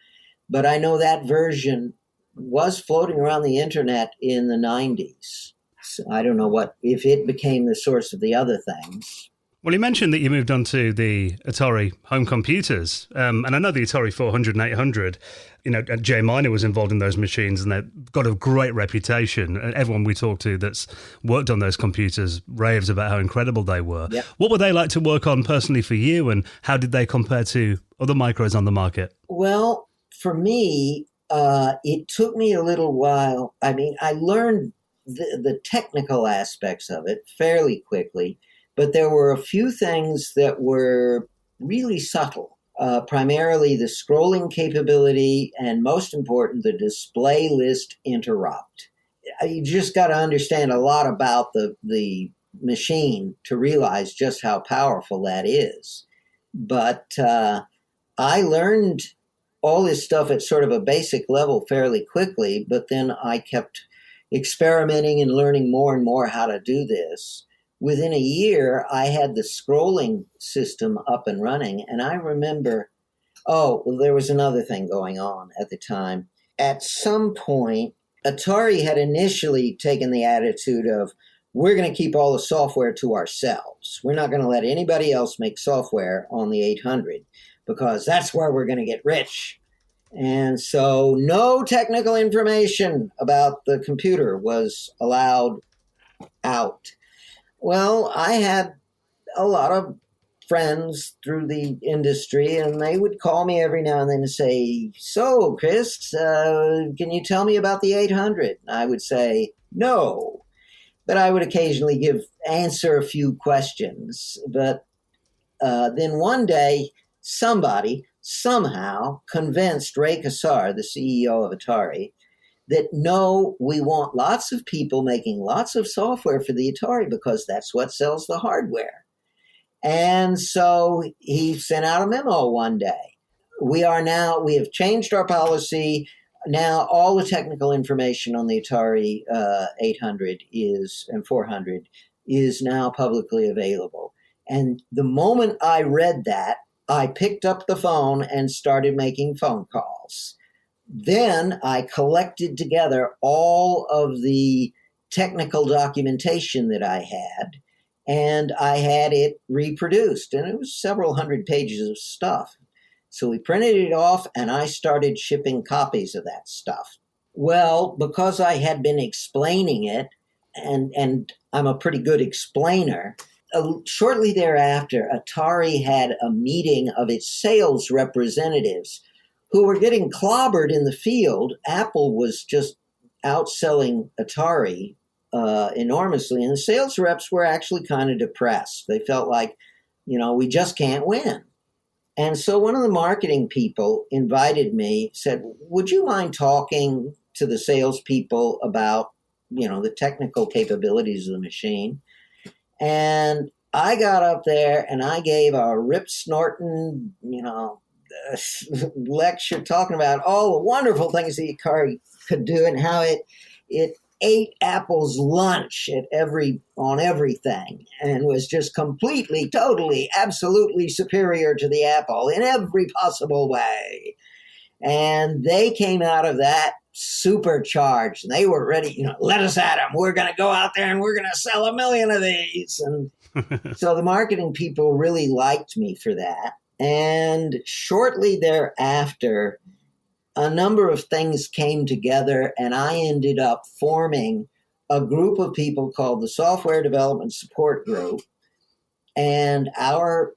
But I know that version was floating around the internet in the 90s. So I don't know if it became the source of the other things. Well, you mentioned that you moved on to the Atari home computers, and I know the Atari 400 and 800, Jay Miner was involved in those machines, and they've got a great reputation. And everyone we talk to that's worked on those computers raves about how incredible they were. Yep. What were they like to work on personally for you, and how did they compare to other micros on the market? Well, for me, it took me a little while. I mean, I learned the technical aspects of it fairly quickly, but there were a few things that were really subtle. Primarily the scrolling capability, and most important, the display list interrupt. You just got to understand a lot about the machine to realize just how powerful that is. But I learned all this stuff at sort of a basic level fairly quickly, but then I kept experimenting and learning more and more how to do this. Within a year, I had the scrolling system up and running, and I remember, there was another thing going on at the time. At some point, Atari had initially taken the attitude of, we're going to keep all the software to ourselves. We're not going to let anybody else make software on the 800 because that's where we're going to get rich. And so no technical information about the computer was allowed out. Well, I had a lot of friends through the industry, and they would call me every now and then and say, so, Chris, can you tell me about the 800? I would say, no. But I would occasionally answer a few questions. But then one day, somebody somehow convinced Ray Kassar, the CEO of Atari, that no, we want lots of people making lots of software for the Atari because that's what sells the hardware. And so he sent out a memo one day. We have changed our policy. Now all the technical information on the Atari 800 and 400 is now publicly available. And the moment I read that, I picked up the phone and started making phone calls. Then I collected together all of the technical documentation that I had, and I had it reproduced. And it was several hundred pages of stuff. So we printed it off, and I started shipping copies of that stuff. Well, because I had been explaining it, and I'm a pretty good explainer, shortly thereafter, Atari had a meeting of its sales representatives who were getting clobbered in the field. Apple was just outselling Atari enormously, and the sales reps were actually kind of depressed. They felt like, we just can't win. And so one of the marketing people invited me, said, would you mind talking to the salespeople about, the technical capabilities of the machine? And I got up there and I gave a rip-snorting, lecture talking about all the wonderful things the Atari could do and how it ate Apple's lunch on everything and was just completely, totally, absolutely superior to the Apple in every possible way. And they came out of that supercharged, and they were ready, let us at them. We're going to go out there and we're going to sell 1 million of these. And so the marketing people really liked me for that. And shortly thereafter, a number of things came together, and I ended up forming a group of people called the Software Development Support Group. And our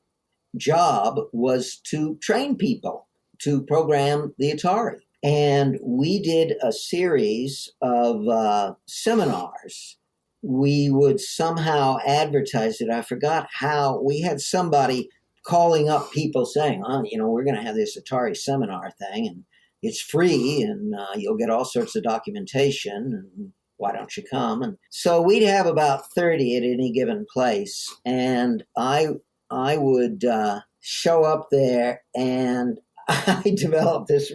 job was to train people to program the Atari. And we did a series of seminars. We would somehow advertise it. I forgot how. We had somebody calling up people saying, oh, we're going to have this Atari seminar thing, and it's free, and you'll get all sorts of documentation, and why don't you come? And so we'd have about 30 at any given place, and I would show up there, and I developed this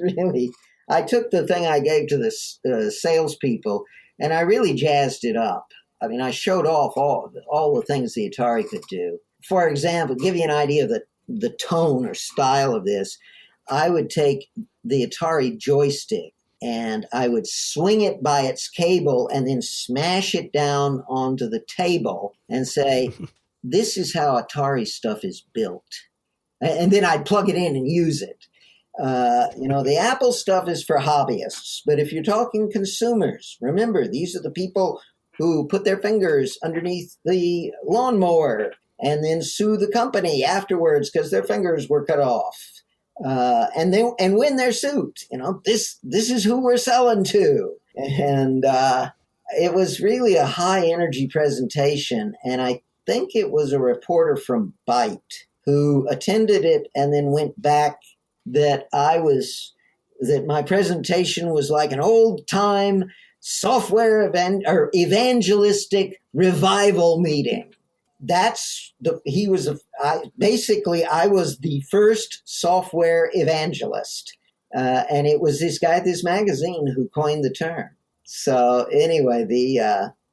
I took the thing I gave to the salespeople, and I really jazzed it up. I mean, I showed off all the things the Atari could do. For example, give you an idea of the tone or style of this, I would take the Atari joystick and I would swing it by its cable and then smash it down onto the table and say, this is how Atari stuff is built. And then I'd plug it in and use it. The Apple stuff is for hobbyists, but if you're talking consumers, remember, these are the people who put their fingers underneath the lawnmower and then sue the company afterwards because their fingers were cut off. And win their suit. This is who we're selling to. And it was really a high energy presentation. And I think it was a reporter from Byte who attended it and then went back that my presentation was like an old time software event or evangelistic revival meeting. I was the first software evangelist. And it was this guy at this magazine who coined the term. So anyway,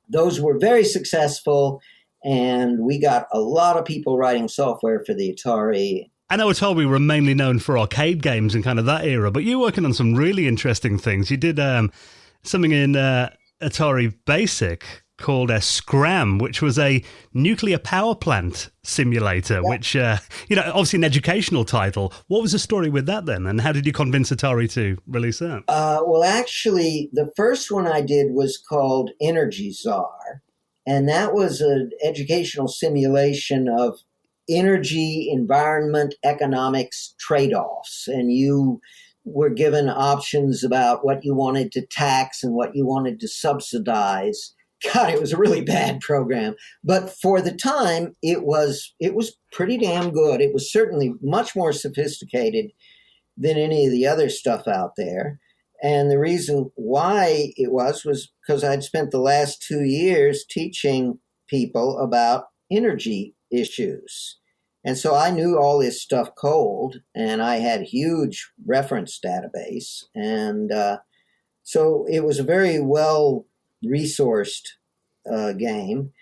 those were very successful, and we got a lot of people writing software for the Atari. I know Atari were mainly known for arcade games and kind of that era, but you were working on some really interesting things. You did something in Atari Basic called Scram, which was a nuclear power plant simulator, which, obviously an educational title. What was the story with that then? And how did you convince Atari to release that? Well, actually, the first one I did was called Energy Czar. And that was an educational simulation of energy, environment, economics trade-offs. And you were given options about what you wanted to tax and what you wanted to subsidize. God, it was a really bad program. But for the time, it was pretty damn good. It was certainly much more sophisticated than any of the other stuff out there. And the reason why it was because I'd spent the last 2 years teaching people about energy issues. And so I knew all this stuff cold, and I had a huge reference database. And so it was a very well-resourced game.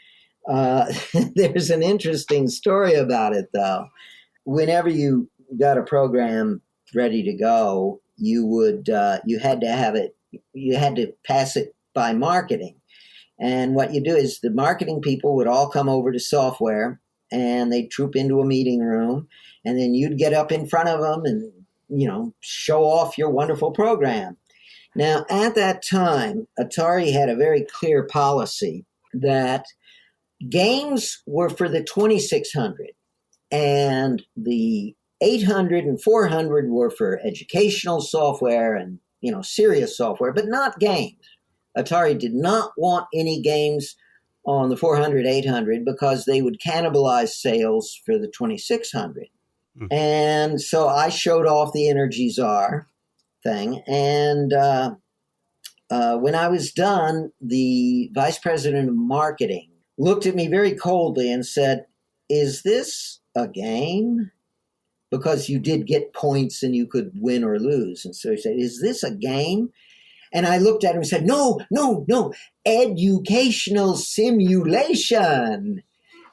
There's an interesting story about it, though. Whenever you got a program ready to go, you had to pass it by marketing. And what you do is the marketing people would all come over to software, and they'd troop into a meeting room, and then you'd get up in front of them and, show off your wonderful program. Now, at that time, Atari had a very clear policy that games were for the 2600, and the 800 and 400 were for educational software and, serious software, but not games. Atari did not want any games on the 400, 800 because they would cannibalize sales for the 2600. Mm-hmm. And so I showed off the Energy Czar thing. And when I was done, the vice president of marketing looked at me very coldly and said, "Is this a game?" Because you did get points and you could win or lose. And so he said, "Is this a game?" And I looked at him and said, no, educational simulation.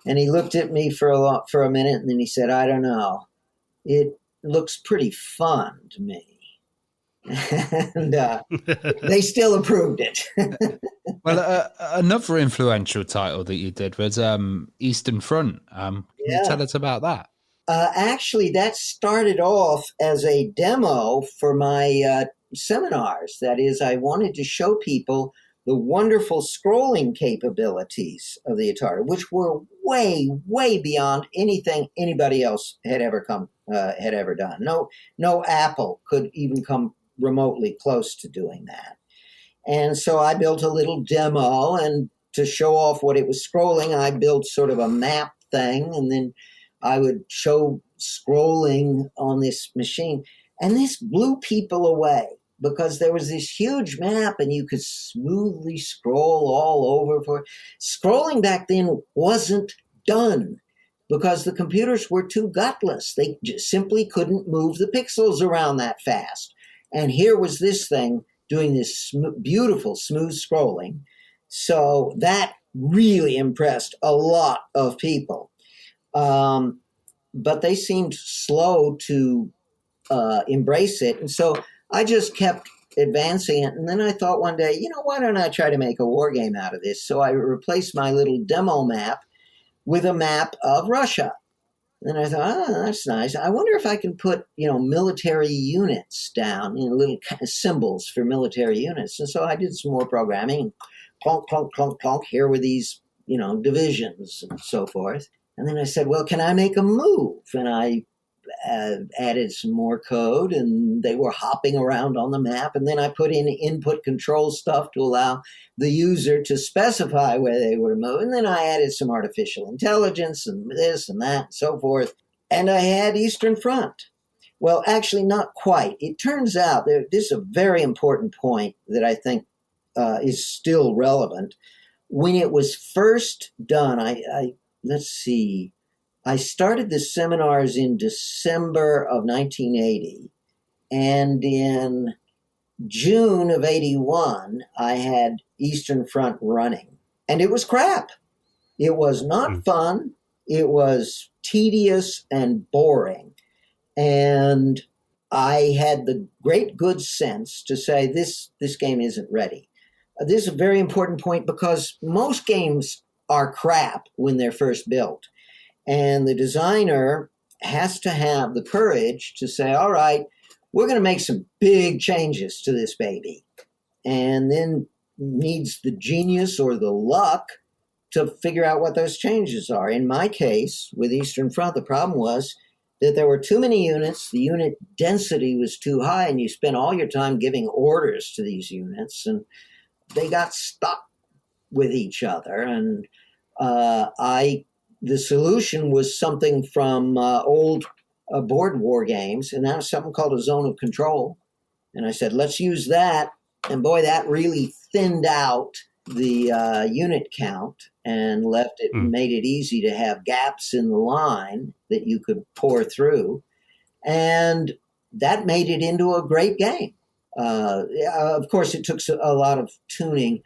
And he looked at me for a minute, and then he said, "I don't know. It looks pretty fun to me." And they still approved it. Well, another influential title that you did was Eastern Front. Can you tell us about that? Actually, that started off as a demo for my seminars. That is, I wanted to show people the wonderful scrolling capabilities of the Atari, which were way, way beyond anything anybody else had ever done. No Apple could even come remotely close to doing that. And so I built a little demo, and to show off what it was scrolling, I built sort of a map thing, and then I would show scrolling on this machine. And this blew people away because there was this huge map and you could smoothly scroll all over. Scrolling back then wasn't done because the computers were too gutless. They just simply couldn't move the pixels around that fast. And here was this thing doing this beautiful, smooth scrolling. So that really impressed a lot of people. But they seemed slow to embrace it. And so I just kept advancing it. And then I thought one day, why don't I try to make a war game out of this? So I replaced my little demo map with a map of Russia. And I thought, that's nice. I wonder if I can put, military units down, little kind of symbols for military units. And so I did some more programming. Clonk, clonk, clonk, clonk. Here were these, divisions and so forth. And then I said, well, can I make a move? And I added some more code, and they were hopping around on the map. And then I put in input control stuff to allow the user to specify where they were moving. And then I added some artificial intelligence and this and that and so forth. And I had Eastern Front. Well, actually, not quite. It turns out this is a very important point that I think is still relevant. When it was first done, let's see, I started the seminars in December of 1980, and in June of 81, I had Eastern Front running. And it was crap. It was not fun. It was tedious and boring. And I had the great good sense to say, this game isn't ready. This is a very important point because most games are crap when they're first built. And the designer has to have the courage to say, all right, we're going to make some big changes to this baby. And then needs the genius or the luck to figure out what those changes are. In my case, with Eastern Front, the problem was that there were too many units, the unit density was too high, and you spent all your time giving orders to these units, and they got stuck with each other. And the solution was something from old board war games, and that was something called a zone of control. And I said, let's use that. And boy, that really thinned out the unit count and made it easy to have gaps in the line that you could pour through. And that made it into a great game. Of course, it took a lot of tuning.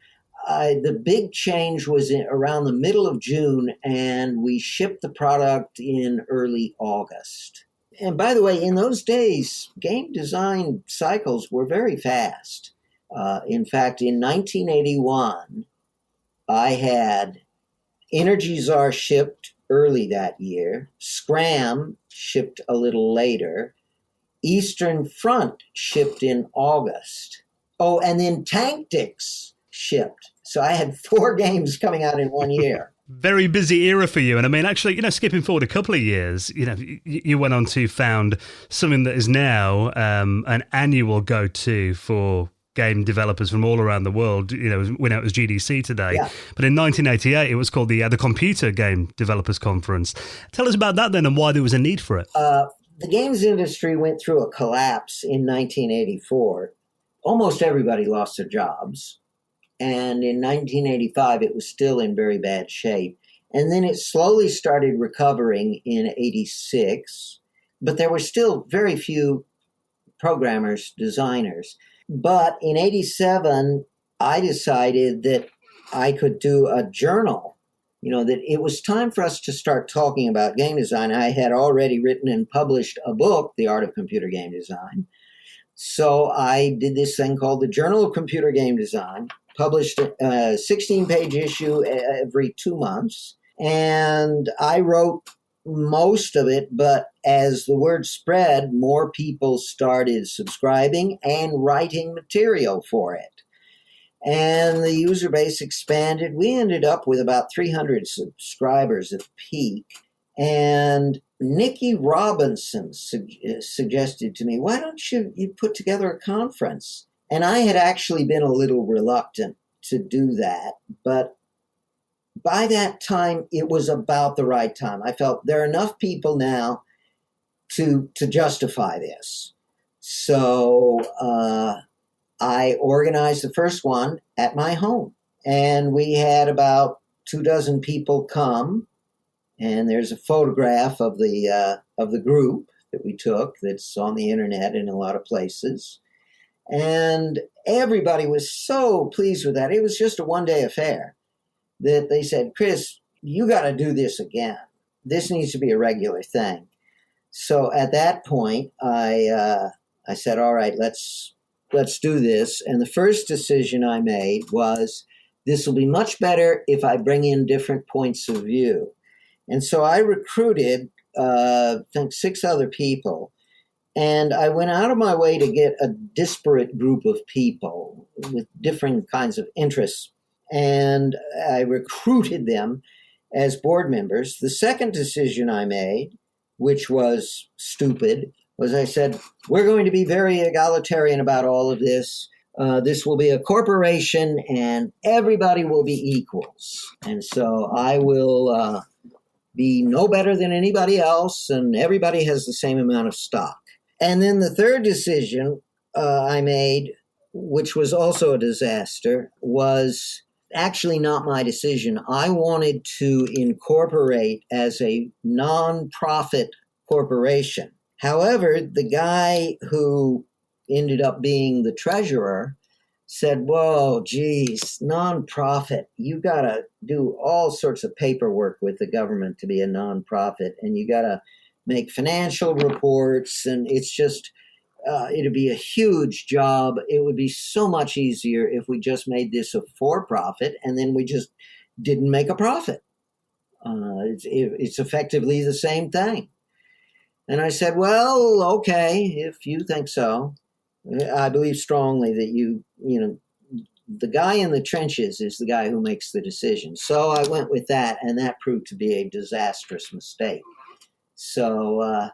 The big change was around the middle of June, and we shipped the product in early August. And by the way, in those days, game design cycles were very fast. In fact, in 1981, I had Energy Czar shipped early that year, Scram shipped a little later, Eastern Front shipped in August. Oh, and then Tactics shipped. So I had 4 games coming out in 1 year. Very busy era for you. And I mean, actually, skipping forward a couple of years, you went on to found something that is now an annual go-to for game developers from all around the world. We know it was GDC today. Yeah. But in 1988, it was called the Computer Game Developers Conference. Tell us about that then and why there was a need for it. The games industry went through a collapse in 1984. Almost everybody lost their jobs. And in 1985, it was still in very bad shape. And then it slowly started recovering in 86. But there were still very few programmers, designers. But in 87, I decided that I could do a journal, that it was time for us to start talking about game design. I had already written and published a book, The Art of Computer Game Design. So I did this thing called the Journal of Computer Game Design, published a 16-page issue every 2 months. And I wrote most of it, but as the word spread, more people started subscribing and writing material for it. And the user base expanded. We ended up with about 300 subscribers at peak. And Nikki Robinson suggested to me, why don't you put together a conference? And I had actually been a little reluctant to do that, but by that time, it was about the right time. I felt there are enough people now to justify this. So I organized the first one at my home, and we had about 24 people come. And there's a photograph of the group that we took that's on the internet in a lot of places. And everybody was so pleased with that. It was just a one-day affair that they said, Chris, you got to do this again. This needs to be a regular thing. So at that point, I said, all right, let's do this. And the first decision I made was, this will be much better if I bring in different points of view. And so I recruited, I think, 6 other people. And I went out of my way to get a disparate group of people with different kinds of interests. And I recruited them as board members. The second decision I made, which was stupid, was I said, we're going to be very egalitarian about all of this. This will be a corporation and everybody will be equals. And so I will be no better than anybody else and everybody has the same amount of stock. And then the third decision I made, which was also a disaster, was actually not my decision. I wanted to incorporate as a non-profit corporation. However, the guy who ended up being the treasurer said, whoa, geez, nonprofit, you got to do all sorts of paperwork with the government to be a nonprofit, and you got to make financial reports, and it's just, it'd be a huge job. It would be so much easier if we just made this a for-profit, and then we just didn't make a profit. It's effectively the same thing. And I said, well, okay, if you think so. I believe strongly that you know, the guy in the trenches is the guy who makes the decision. So I went with that, and that proved to be a disastrous mistake. So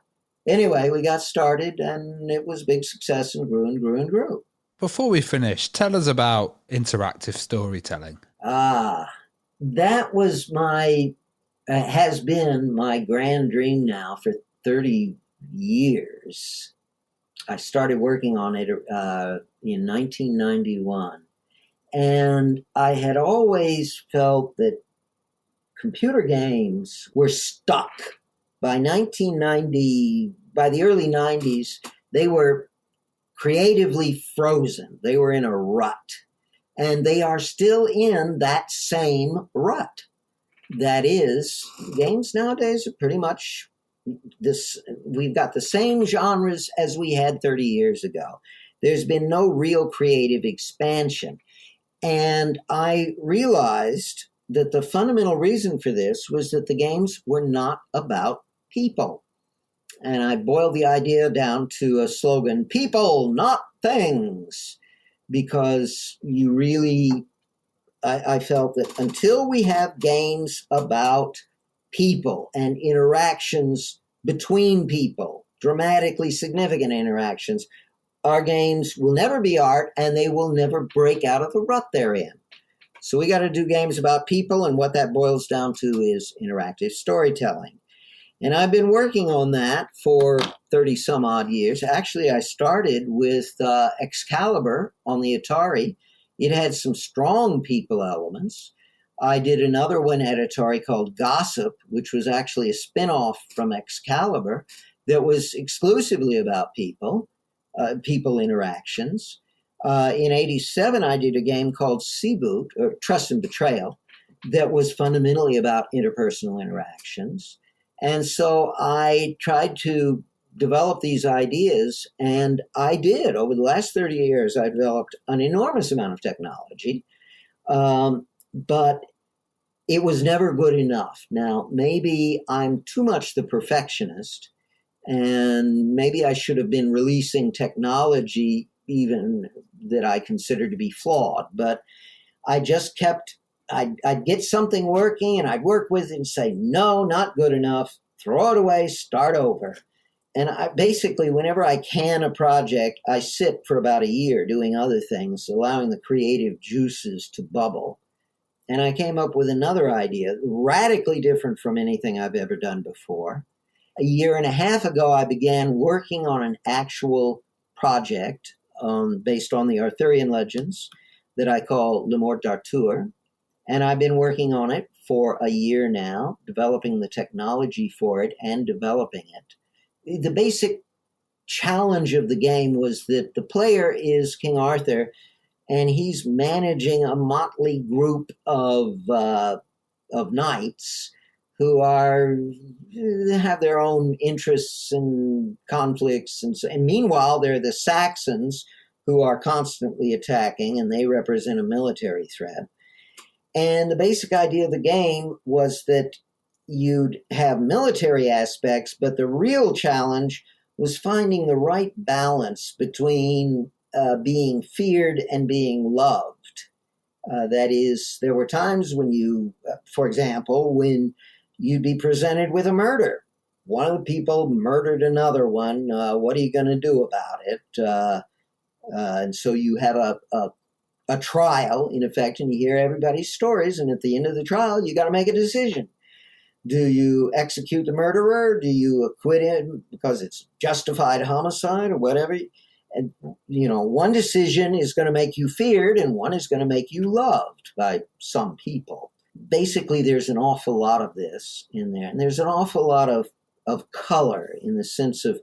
anyway, we got started, and it was a big success and grew and grew and grew. Before we finish, tell us about interactive storytelling. That was has been my grand dream now for 30 years. I started working on it in 1991. And I had always felt that computer games were stuck. By 1990, by the early 90s, they were creatively frozen. They were in a rut. And they are still in that same rut. That is, games nowadays are pretty much this. We've got the same genres as we had 30 years ago. There's been no real creative expansion. And I realized that the fundamental reason for this was that the games were not about people. And I boiled the idea down to a slogan, people, not things, because you really, I felt that until we have games about people and interactions between people, dramatically significant interactions, our games will never be art and they will never break out of the rut they're in. So we got to do games about people, and what that boils down to is interactive storytelling. And I've been working on that for 30 some odd years. Actually, I started with Excalibur on the Atari. It had some strong people elements. I did another one at Atari called Gossip, which was actually a spin-off from Excalibur that was exclusively about people interactions. In 87, I did a game called Seaboot, or Trust and Betrayal, that was fundamentally about interpersonal interactions. And so I tried to develop these ideas, and I did. Over the last 30 years, I developed an enormous amount of technology, but it was never good enough. Now, maybe I'm too much the perfectionist, and maybe I should have been releasing technology even that I consider to be flawed. But I just kept, I'd get something working and I'd work with it and say, no, not good enough, throw it away, start over. And I basically, whenever I can a project, I sit for about a year doing other things, allowing the creative juices to bubble. And I came up with another idea, radically different from anything I've ever done before. a year and a half ago, I began working on an actual project based on the Arthurian legends that I call Le Mort d'Arthur. And I've been working on it for a year now, developing the technology for it and developing it. The basic challenge of the game was that the player is King Arthur, and he's managing a motley group of knights who have their own interests and conflicts, and meanwhile they're the Saxons who are constantly attacking, and they represent a military threat. And the basic idea of the game was that you'd have military aspects, but the real challenge was finding the right balance between being feared and being loved. That is, there were times when you, for example, when you'd be presented with a murder. One of the people murdered another one. What are you going to do about it? And so you have a trial, in effect, and you hear everybody's stories. And at the end of the trial, you got to make a decision. Do you execute the murderer? Do you acquit him because it's justified homicide or whatever? And, one decision is going to make you feared and one is going to make you loved by some people. Basically, there's an awful lot of this in there. And there's an awful lot of color in the sense of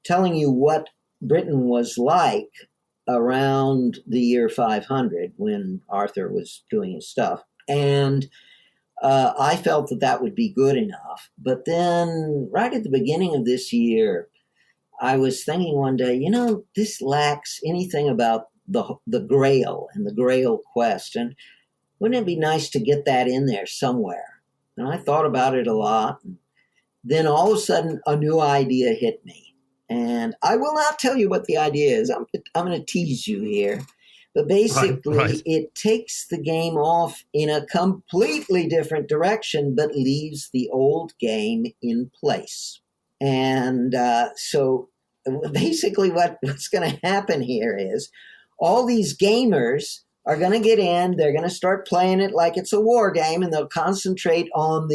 telling you what Britain was like around the year 500 when Arthur was doing his stuff. And I felt that would be good enough. But then right at the beginning of this year, I was thinking one day, this lacks anything about the Grail and the Grail quest. And wouldn't it be nice to get that in there somewhere? And I thought about it a lot. And then all of a sudden, a new idea hit me. And I will not tell you what the idea is. I'm going to tease you here. But basically, right. It takes the game off in a completely different direction, but leaves the old game in place. And so basically what's going to happen here is all these gamers are going to get in. They're going to start playing it like it's a war game, and they'll concentrate on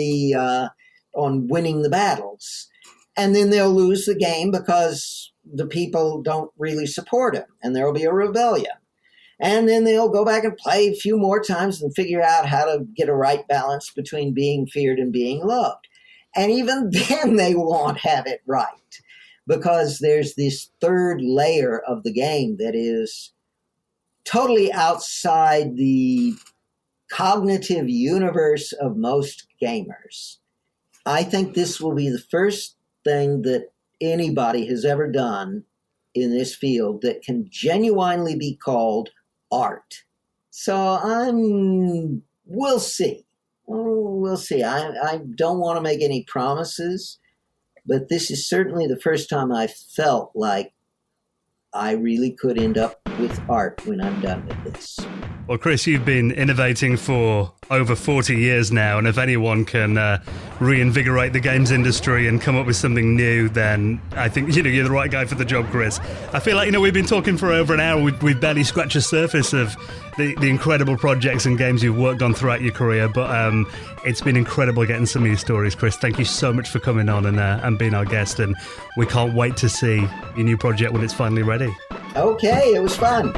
on winning the battles. And then they'll lose the game because the people don't really support them, and there will be a rebellion. And then they'll go back and play a few more times and figure out how to get a right balance between being feared and being loved. And even then they won't have it right, because there's this third layer of the game that is totally outside the cognitive universe of most gamers. I think this will be the first thing that anybody has ever done in this field that can genuinely be called art. So we'll see. We'll see. I don't want to make any promises, but this is certainly the first time I felt like I really could end up with art when I'm done with this. Well, Chris, you've been innovating for over 40 years now, and if anyone can reinvigorate the games industry and come up with something new, then I think you're the right guy for the job, Chris. I feel like we've been talking for over an hour. We've barely scratched the surface of the incredible projects and games you've worked on throughout your career, but it's been incredible getting some of your stories, Chris. Thank you so much for coming on and being our guest, and we can't wait to see your new project when it's finally ready. Okay, it was fun.